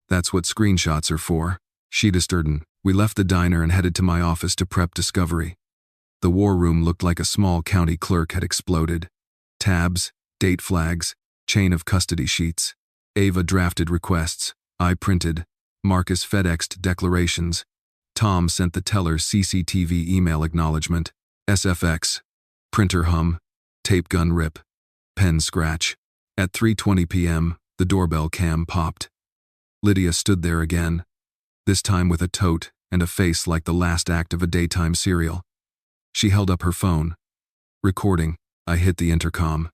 That's what screenshots are for. She disturden. We left the diner and headed to my office to prep discovery. The war room looked like a small county clerk had exploded. Tabs, date flags, chain of custody sheets. Ava drafted requests. I printed. Marcus FedExed declarations. Tom sent the teller CCTV email acknowledgement. SFX. Printer hum. Tape gun rip. Pen scratch. At 3:20 p.m., the doorbell cam popped. Lydia stood there again, this time with a tote and a face like the last act of a daytime serial. She held up her phone. Recording. I hit the intercom.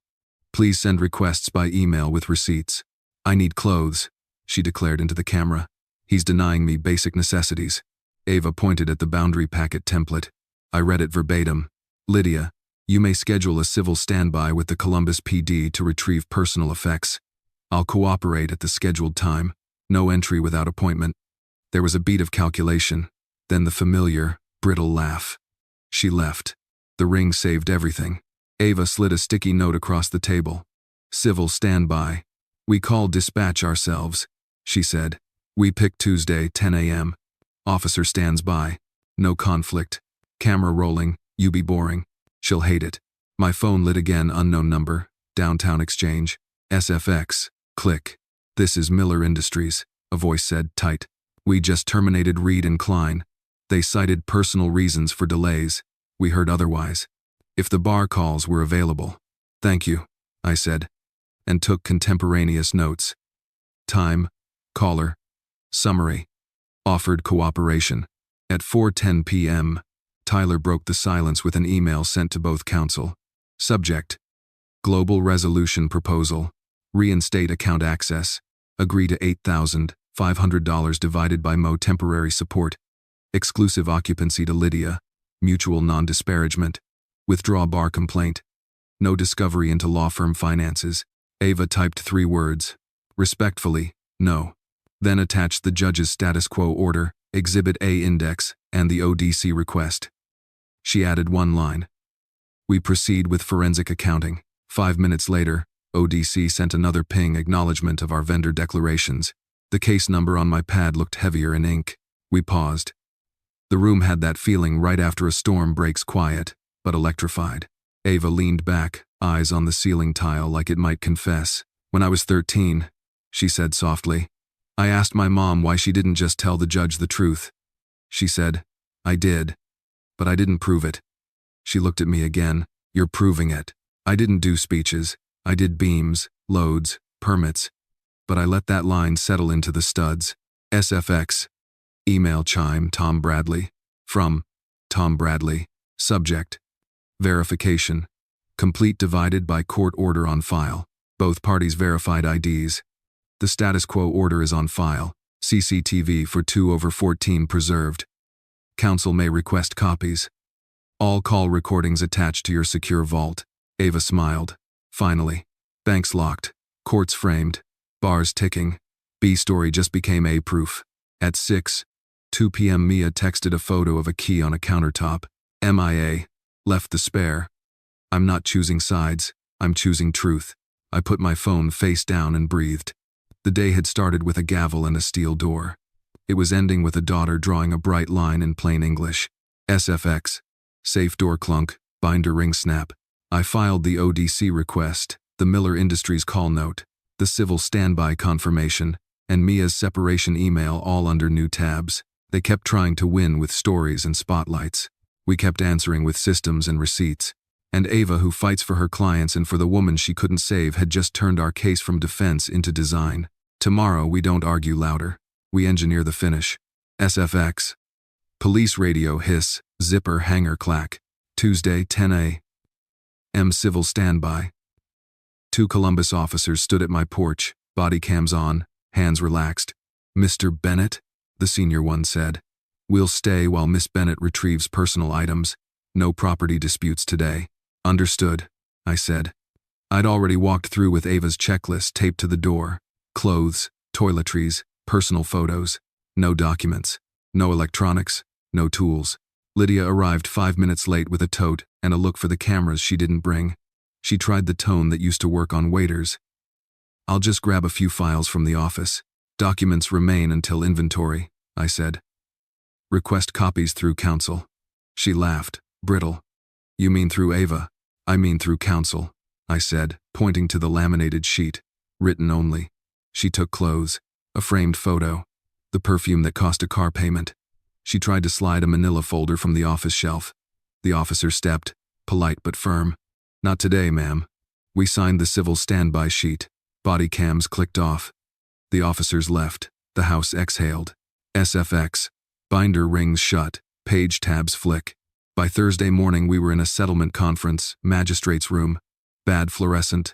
Please send requests by email with receipts. I need clothes, she declared into the camera. He's denying me basic necessities. Ava pointed at the boundary packet template. I read it verbatim. Lydia, you may schedule a civil standby with the Columbus PD to retrieve personal effects. I'll cooperate at the scheduled time. No entry without appointment. There was a beat of calculation, then the familiar, brittle laugh. She left. The ring saved everything. Ava slid a sticky note across the table. Civil standby. We call dispatch ourselves, she said. We pick Tuesday, 10 a.m. Officer stands by. No conflict. Camera rolling. You be boring. She'll hate it. My phone lit again. Unknown number. Downtown Exchange. SFX. Click. This is Miller Industries, a voice said, tight. We just terminated Reed and Klein. They cited personal reasons for delays. We heard otherwise. If the bar calls were available. Thank you, I said, and took contemporaneous notes. Time, caller, summary, offered cooperation. At 4:10 p.m., Tyler broke the silence with an email sent to both counsel. Subject, Global Resolution Proposal, reinstate account access, agree to $8,500 divided by Mo temporary support, exclusive occupancy to Lydia, mutual non-disparagement, withdraw bar complaint, no discovery into law firm finances. Ava typed 3 words. Respectfully, no. Then attached the judge's status quo order, Exhibit A index, and the ODC request. She added 1 line. We proceed with forensic accounting. 5 minutes later, ODC sent another ping acknowledgement of our vendor declarations. The case number on my pad looked heavier in ink. We paused. The room had that feeling right after a storm breaks quiet, but electrified. Ava leaned back, eyes on the ceiling tile like it might confess. When I was 13, she said softly, I asked my mom why she didn't just tell the judge the truth. She said, I did, but I didn't prove it. She looked at me again. You're proving it. I didn't do speeches. I did beams, loads, permits. But I let that line settle into the studs. SFX. Email chime, Tom Bradley. From Tom Bradley. Subject. Verification. Complete divided by court order on file. Both parties verified IDs. The status quo order is on file. CCTV for 2/14 preserved. Counsel may request copies. All call recordings attached to your secure vault. Ava smiled. Finally. Banks locked. Courts framed. Bars ticking. B story just became A-proof. At 6:02 p.m. Mia texted a photo of a key on a countertop. MIA. Left the spare. I'm not choosing sides. I'm choosing truth. I put my phone face down and breathed. The day had started with a gavel and a steel door. It was ending with a daughter drawing a bright line in plain English. SFX. Safe door clunk. Binder ring snap. I filed the ODC request, the Miller Industries call note, the civil standby confirmation, and Mia's separation email all under new tabs. They kept trying to win with stories and spotlights. We kept answering with systems and receipts. And Ava, who fights for her clients and for the woman she couldn't save, had just turned our case from defense into design. Tomorrow we don't argue louder. We engineer the finish. SFX. Police radio hiss, zipper hanger clack. Tuesday, 10 a.m. Civil standby. 2 Columbus officers stood at my porch, body cams on, hands relaxed. Mr. Bennett, the senior one said. We'll stay while Miss Bennett retrieves personal items. No property disputes today. Understood, I said. I'd already walked through with Ava's checklist taped to the door. Clothes, toiletries, personal photos. No documents. No electronics. No tools. Lydia arrived 5 minutes late with a tote and a look for the cameras she didn't bring. She tried the tone that used to work on waiters. I'll just grab a few files from the office. Documents remain until inventory, I said. Request copies through counsel. She laughed, brittle. You mean through Ava? I mean through counsel, I said, pointing to the laminated sheet. Written only. She took clothes, a framed photo, the perfume that cost a car payment. She tried to slide a manila folder from the office shelf. The officer stepped, polite but firm. Not today, ma'am. We signed the civil standby sheet. Body cams clicked off. The officers left. The house exhaled. SFX. Binder rings shut. Page tabs flick. By Thursday morning we were in a settlement conference, magistrate's room. Bad fluorescent.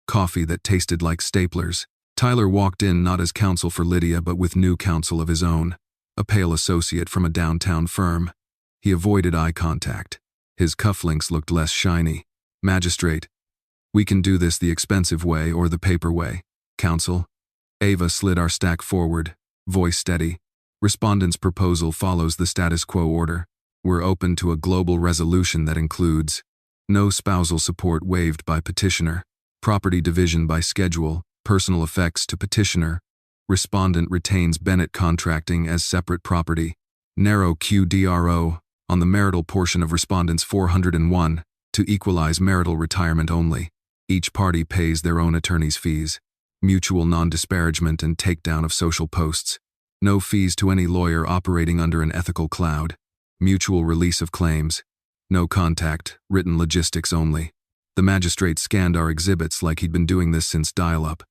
Coffee that tasted like staplers. Tyler walked in not as counsel for Lydia but with new counsel of his own. A pale associate from a downtown firm. He avoided eye contact. His cufflinks looked less shiny. Magistrate. We can do this the expensive way or the paper way. Counsel. Ava slid our stack forward, voice steady. Respondent's proposal follows the status quo order. We're open to a global resolution that includes no spousal support waived by petitioner, property division by schedule, personal effects to petitioner, respondent retains Bennett Contracting as separate property, narrow QDRO on the marital portion of respondent's 401 to equalize marital retirement only. Each party pays their own attorney's fees, mutual non-disparagement and takedown of social posts, no fees to any lawyer operating under an ethical cloud, mutual release of claims, no contact, written logistics only. The magistrate scanned our exhibits like he'd been doing this since dial-up.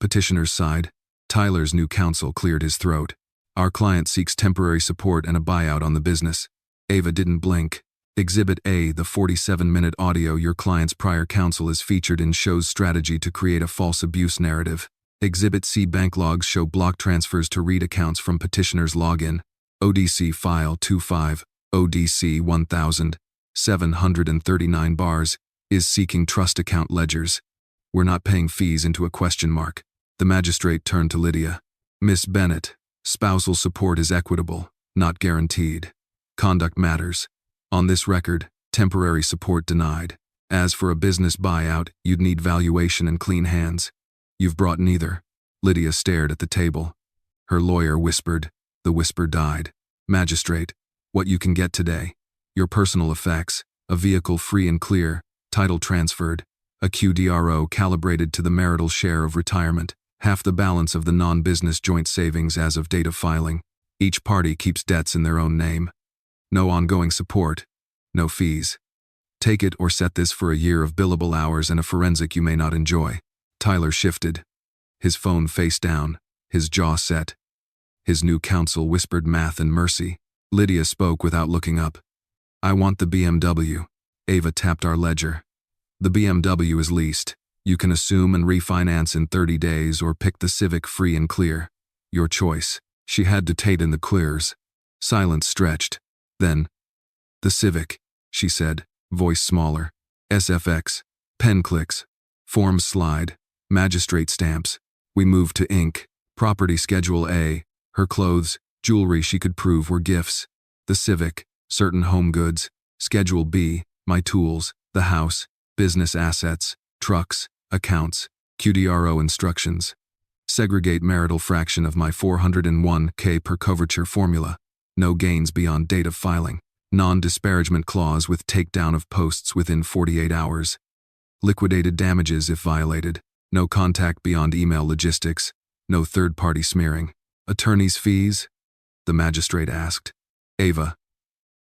Petitioner's side. Tyler's new counsel cleared his throat. Our client seeks temporary support and a buyout on the business. Ava didn't blink. Exhibit A, the 47-minute audio your client's prior counsel is featured in shows strategy to create a false abuse narrative. Exhibit C, bank logs show block transfers to read accounts from petitioner's login. ODC file 25, ODC 1,739 bars, is seeking trust account ledgers. We're not paying fees into a question mark. The magistrate turned to Lydia. Miss Bennett, spousal support is equitable, not guaranteed. Conduct matters. On this record, temporary support denied. As for a business buyout, you'd need valuation and clean hands. You've brought neither. Lydia stared at the table. Her lawyer whispered. The whisper died. Magistrate, what you can get today. Your personal effects, a vehicle free and clear, title transferred, a QDRO calibrated to the marital share of retirement, half the balance of the non-business joint savings as of date of filing. Each party keeps debts in their own name. No ongoing support, no fees. Take it or set this for a year of billable hours and a forensic you may not enjoy. Tyler shifted. His phone face down, his jaw set. His new counsel whispered math and mercy. Lydia spoke without looking up. I want the BMW. Ava tapped our ledger. The BMW is leased. You can assume and refinance in 30 days or pick the Civic free and clear. Your choice. She had to tate in the clears. Silence stretched. Then, the Civic, she said, voice smaller. SFX. Pen clicks. Forms slide. Magistrate stamps. We moved to Inc. Property Schedule A. Her clothes, jewelry she could prove were gifts. The Civic. Certain home goods. Schedule B. My tools. The house. Business assets. Trucks. Accounts. QDRO instructions. Segregate marital fraction of my 401k per coverture formula. No gains beyond date of filing. Non-disparagement clause with takedown of posts within 48 hours. Liquidated damages if violated. No contact beyond email logistics. No third-party smearing. Attorney's fees? The magistrate asked. Ava.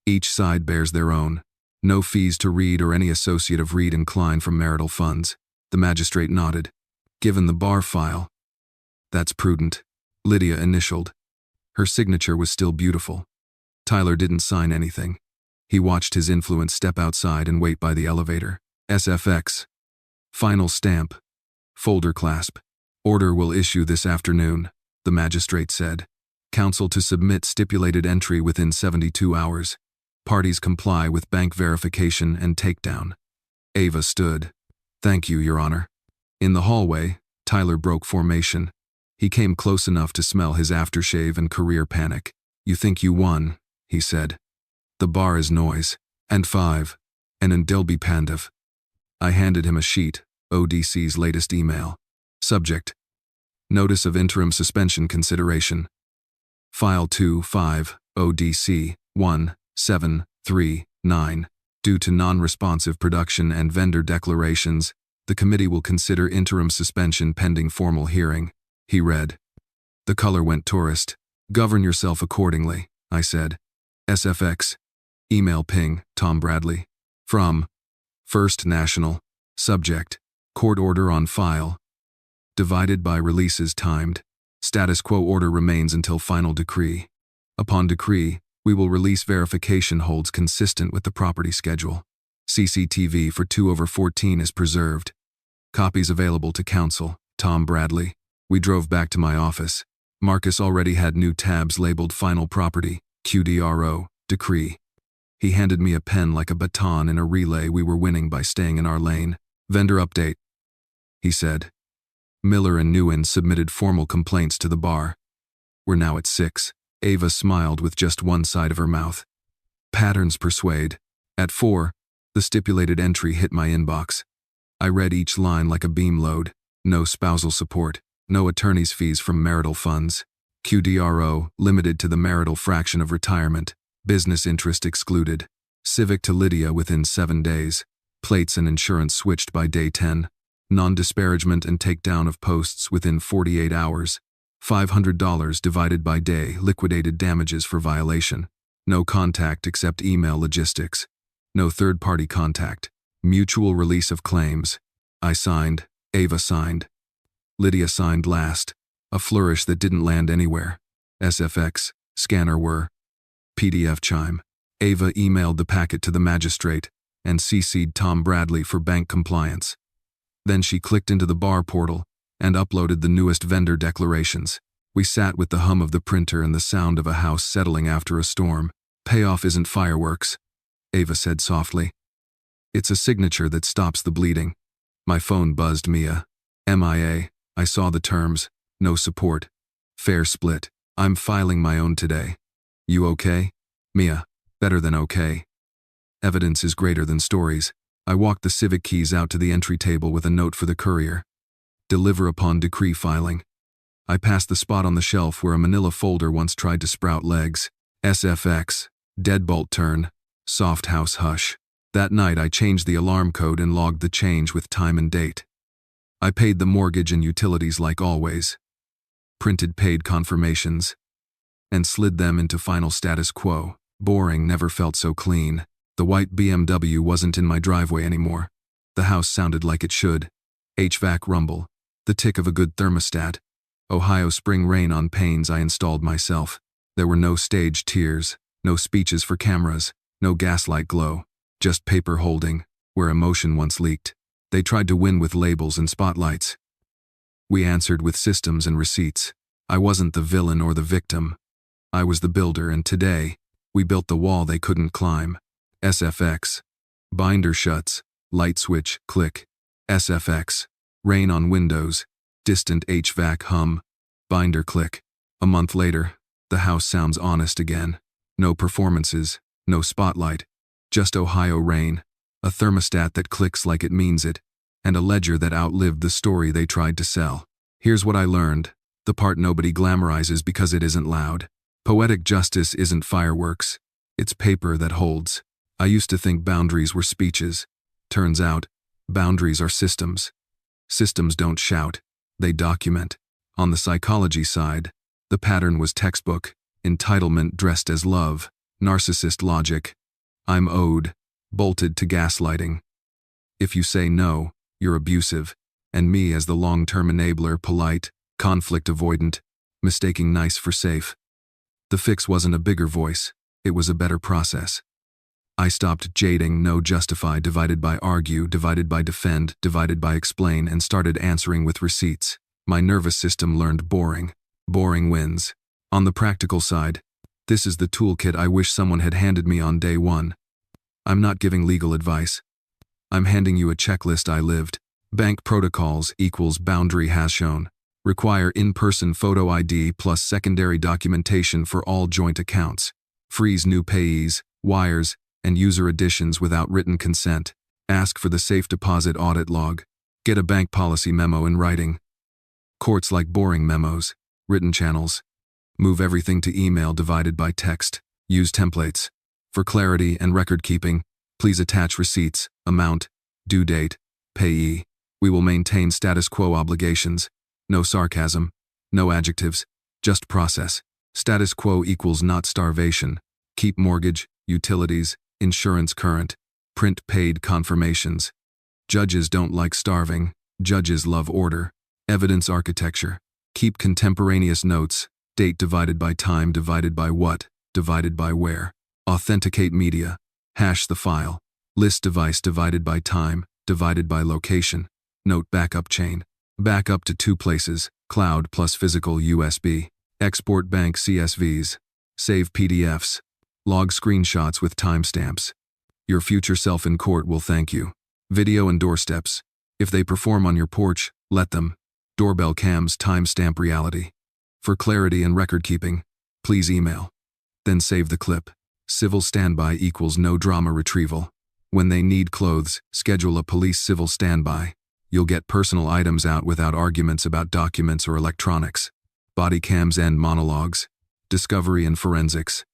Each side bears their own. No fees to Reed or any associate of Reed and Klein from marital funds. The magistrate nodded. Given the bar file. That's prudent. Lydia initialed. Her signature was still beautiful. Tyler didn't sign anything. He watched his influence step outside and wait by the elevator. SFX. Final stamp. Folder clasp. Order will issue this afternoon, the magistrate said. Counsel to submit stipulated entry within 72 hours. Parties comply with bank verification and takedown. Ava stood. Thank you, Your Honor. In the hallway, Tyler broke formation. He came close enough to smell his aftershave and career panic. You think you won, he said. The bar is noise. And 5. And Indilby Pandav. I handed him a sheet, ODC's latest email. Subject. Notice of interim suspension consideration. File 2-5, ODC 1-7-3-9-2 Due to non-responsive production and vendor declarations, the committee will consider interim suspension pending formal hearing, he read. The color went tourist. Govern yourself accordingly, I said. SFX. Email ping, Tom Bradley. From First National. Subject. Court order on file. Divided by releases timed. Status quo order remains until final decree. Upon decree, we will release verification holds consistent with the property schedule. CCTV for 2/14 is preserved. Copies available to counsel, Tom Bradley. We drove back to my office. Marcus already had new tabs labeled Final Property, QDRO, Decree. He handed me a pen like a baton in a relay we were winning by staying in our lane. Vendor update, he said. Miller and Nguyen submitted formal complaints to the bar. We're now at 6. Ava smiled with just one side of her mouth. Patterns persuade. At 4, the stipulated entry hit my inbox. I read each line like a beam load. No spousal support. No attorney's fees from marital funds. QDRO, limited to the marital fraction of retirement. Business interest excluded. Civic to Lydia within 7 days. Plates and insurance switched by day 10. Non-disparagement and takedown of posts within 48 hours. $500 divided by day, liquidated damages for violation. No contact except email logistics. No third-party contact. Mutual release of claims. I signed. Ava signed. Lydia signed last. A flourish that didn't land anywhere. SFX, scanner were. PDF chime. Ava emailed the packet to the magistrate and CC'd Tom Bradley for bank compliance. Then she clicked into the bar portal and uploaded the newest vendor declarations. We sat with the hum of the printer and the sound of a house settling after a storm. Payoff isn't fireworks, Ava said softly. It's a signature that stops the bleeding. My phone buzzed Mia. MIA. I saw the terms. No support. Fair split. I'm filing my own today. You okay? Mia. Better than okay. Evidence is greater than stories. I walked the civic keys out to the entry table with a note for the courier. Deliver upon decree filing. I passed the spot on the shelf where a manila folder once tried to sprout legs. SFX. Deadbolt turn. Soft house hush. That night I changed the alarm code and logged the change with time and date. I paid the mortgage and utilities like always. Printed paid confirmations. And slid them into final status quo. Boring never felt so clean. The white BMW wasn't in my driveway anymore. The house sounded like it should. HVAC rumble. The tick of a good thermostat. Ohio spring rain on panes I installed myself. There were no staged tears, no speeches for cameras, no gaslight glow. Just paper holding, where emotion once leaked. They tried to win with labels and spotlights. We answered with systems and receipts. I wasn't the villain or the victim. I was the builder, and today, we built the wall they couldn't climb. SFX. Binder shuts. Light switch, click. SFX. Rain on windows. Distant HVAC hum. Binder click. A month later, the house sounds honest again. No performances, no spotlight. Just Ohio rain. A thermostat that clicks like it means it. And a ledger that outlived the story they tried to sell. Here's what I learned. The part nobody glamorizes because it isn't loud. Poetic justice isn't fireworks. It's paper that holds. I used to think boundaries were speeches. Turns out, boundaries are systems. Systems don't shout. They document. On the psychology side, the pattern was textbook. Entitlement dressed as love. Narcissist logic. I'm owed. Bolted to gaslighting. If you say no, you're abusive. And me as the long-term enabler, polite, conflict avoidant, mistaking nice for safe. The fix wasn't a bigger voice. It was a better process. I stopped jading no justify divided by argue divided by defend divided by explain and started answering with receipts. My nervous system learned boring. Boring wins. On the practical side, this is the toolkit I wish someone had handed me on day one. I'm not giving legal advice. I'm handing you a checklist I lived. Bank protocols equals boundary has shown. Require in-person photo ID plus secondary documentation for all joint accounts. Freeze new payees, wires, and user additions without written consent. Ask for the safe deposit audit log. Get a bank policy memo in writing. Courts like boring memos. Written channels. Move everything to email divided by text. Use templates. For clarity and record keeping, Please attach receipts, amount, due date, payee. We will maintain status quo obligations. No sarcasm, no adjectives, just process. Status quo equals not starvation. Keep mortgage, utilities, insurance current. Print paid confirmations. Judges don't like starving. Judges love order. Evidence architecture. Keep contemporaneous notes. Date divided by time divided by what, divided by where. Authenticate media. Hash the file. List device divided by time, divided by location. Note backup chain. Backup to 2 places, cloud plus physical USB. Export bank CSVs. Save PDFs. Log screenshots with timestamps. Your future self in court will thank you. Video and doorsteps. If they perform on your porch, let them. Doorbell cams timestamp reality. For clarity and record keeping, please email. Then save the clip. Civil standby equals no drama retrieval. When they need clothes, schedule a police civil standby. You'll get personal items out without arguments about documents or electronics. Body cams end monologues. Discovery and forensics.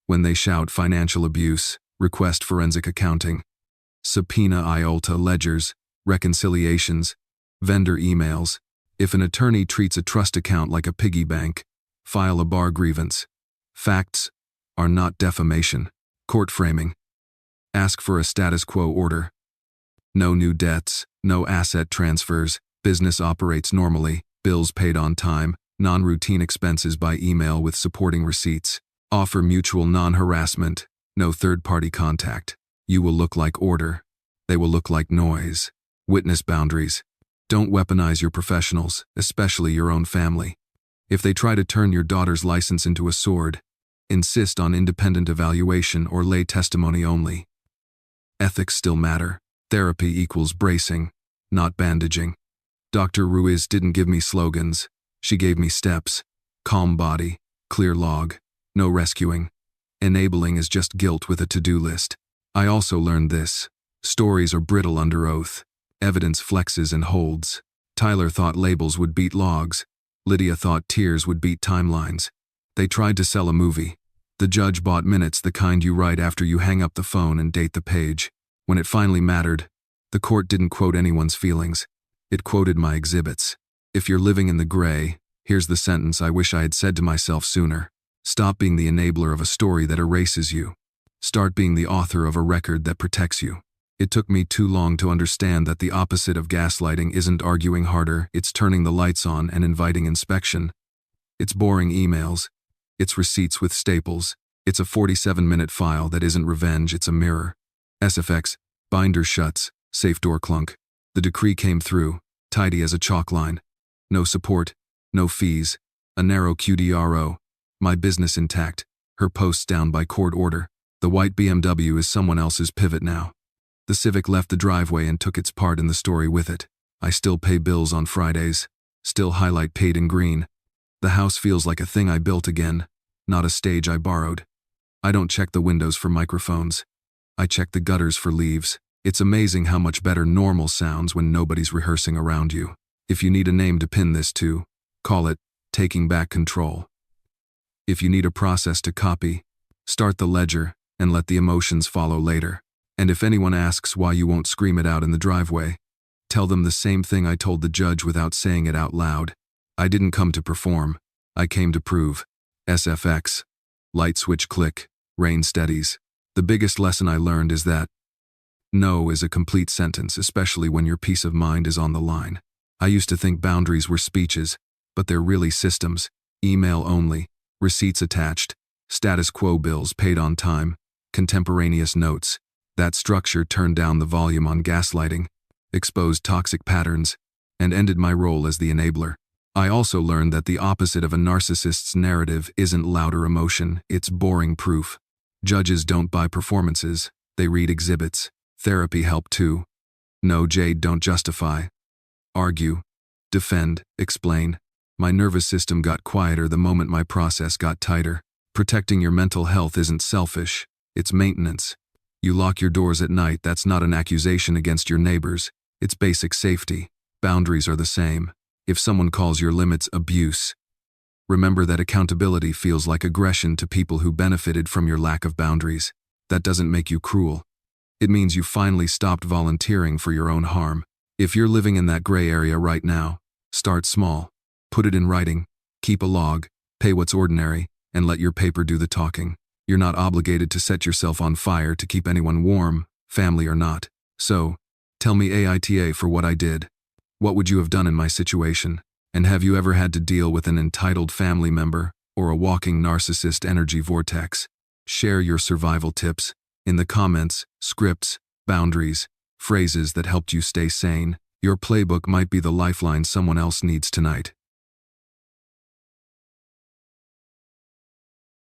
When they shout financial abuse, request forensic accounting. Subpoena AITA ledgers, reconciliations, vendor emails. If an attorney treats a trust account like a piggy bank, file a bar grievance. Facts are not defamation. Court framing. Ask for a status quo order. No new debts, no asset transfers, business operates normally, bills paid on time, non-routine expenses by email with supporting receipts. Offer mutual non-harassment, no third-party contact. You will look like order. They will look like noise. Witness boundaries. Don't weaponize your professionals, especially your own family. If they try to turn your daughter's license into a sword, insist on independent evaluation or lay testimony only. Ethics still matter. Therapy equals bracing, not bandaging. Dr. Ruiz didn't give me slogans. She gave me steps. Calm body, clear log, no rescuing. Enabling is just guilt with a to-do list. I also learned this. Stories are brittle under oath. Evidence flexes and holds. Tyler thought labels would beat logs. Lydia thought tears would beat timelines. They tried to sell a movie. The judge bought minutes, the kind you write after you hang up the phone and date the page. When it finally mattered, the court didn't quote anyone's feelings. It quoted my exhibits. If you're living in the gray, here's the sentence I wish I had said to myself sooner. Stop being the enabler of a story that erases you. Start being the author of a record that protects you. It took me too long to understand that the opposite of gaslighting isn't arguing harder, it's turning the lights on and inviting inspection. It's boring emails. It's receipts with staples. It's a 47-minute file that isn't revenge, it's a mirror. SFX, binder shuts, safe door clunk. The decree came through, tidy as a chalk line. No support, no fees, a narrow QDRO. My business intact, her posts down by court order. The white BMW is someone else's pivot now. The Civic left the driveway and took its part in the story with it. I still pay bills on Fridays. Still highlight paid in green. The house feels like a thing I built again, not a stage I borrowed. I don't check the windows for microphones. I check the gutters for leaves. It's amazing how much better normal sounds when nobody's rehearsing around you. If you need a name to pin this to, call it taking back control. If you need a process to copy, start the ledger and let the emotions follow later. And if anyone asks why you won't scream it out in the driveway, tell them the same thing I told the judge without saying it out loud. I didn't come to perform. I came to prove. SFX. Light switch click. Rain steadies. The biggest lesson I learned is that no is a complete sentence, especially when your peace of mind is on the line. I used to think boundaries were speeches, but they're really systems. Email only. Receipts attached. Status quo bills paid on time. Contemporaneous notes. That structure turned down the volume on gaslighting, exposed toxic patterns, and ended my role as the enabler. I also learned that the opposite of a narcissist's narrative isn't louder emotion, it's boring proof. Judges don't buy performances, they read exhibits. Therapy help too. No, Jade, don't justify. Argue. Defend. Explain. My nervous system got quieter the moment my process got tighter. Protecting your mental health isn't selfish, it's maintenance. You lock your doors at night, that's not an accusation against your neighbors, it's basic safety. Boundaries are the same. If someone calls your limits abuse, remember that accountability feels like aggression to people who benefited from your lack of boundaries. That doesn't make you cruel. It means you finally stopped volunteering for your own harm. If you're living in that gray area right now, start small. Put it in writing, keep a log, pay what's ordinary, and let your paper do the talking. You're not obligated to set yourself on fire to keep anyone warm, family or not. So, tell me AITA for what I did. What would you have done in my situation? And have you ever had to deal with an entitled family member or a walking narcissist energy vortex? Share your survival tips in the comments, scripts, boundaries, phrases that helped you stay sane. Your playbook might be the lifeline someone else needs tonight.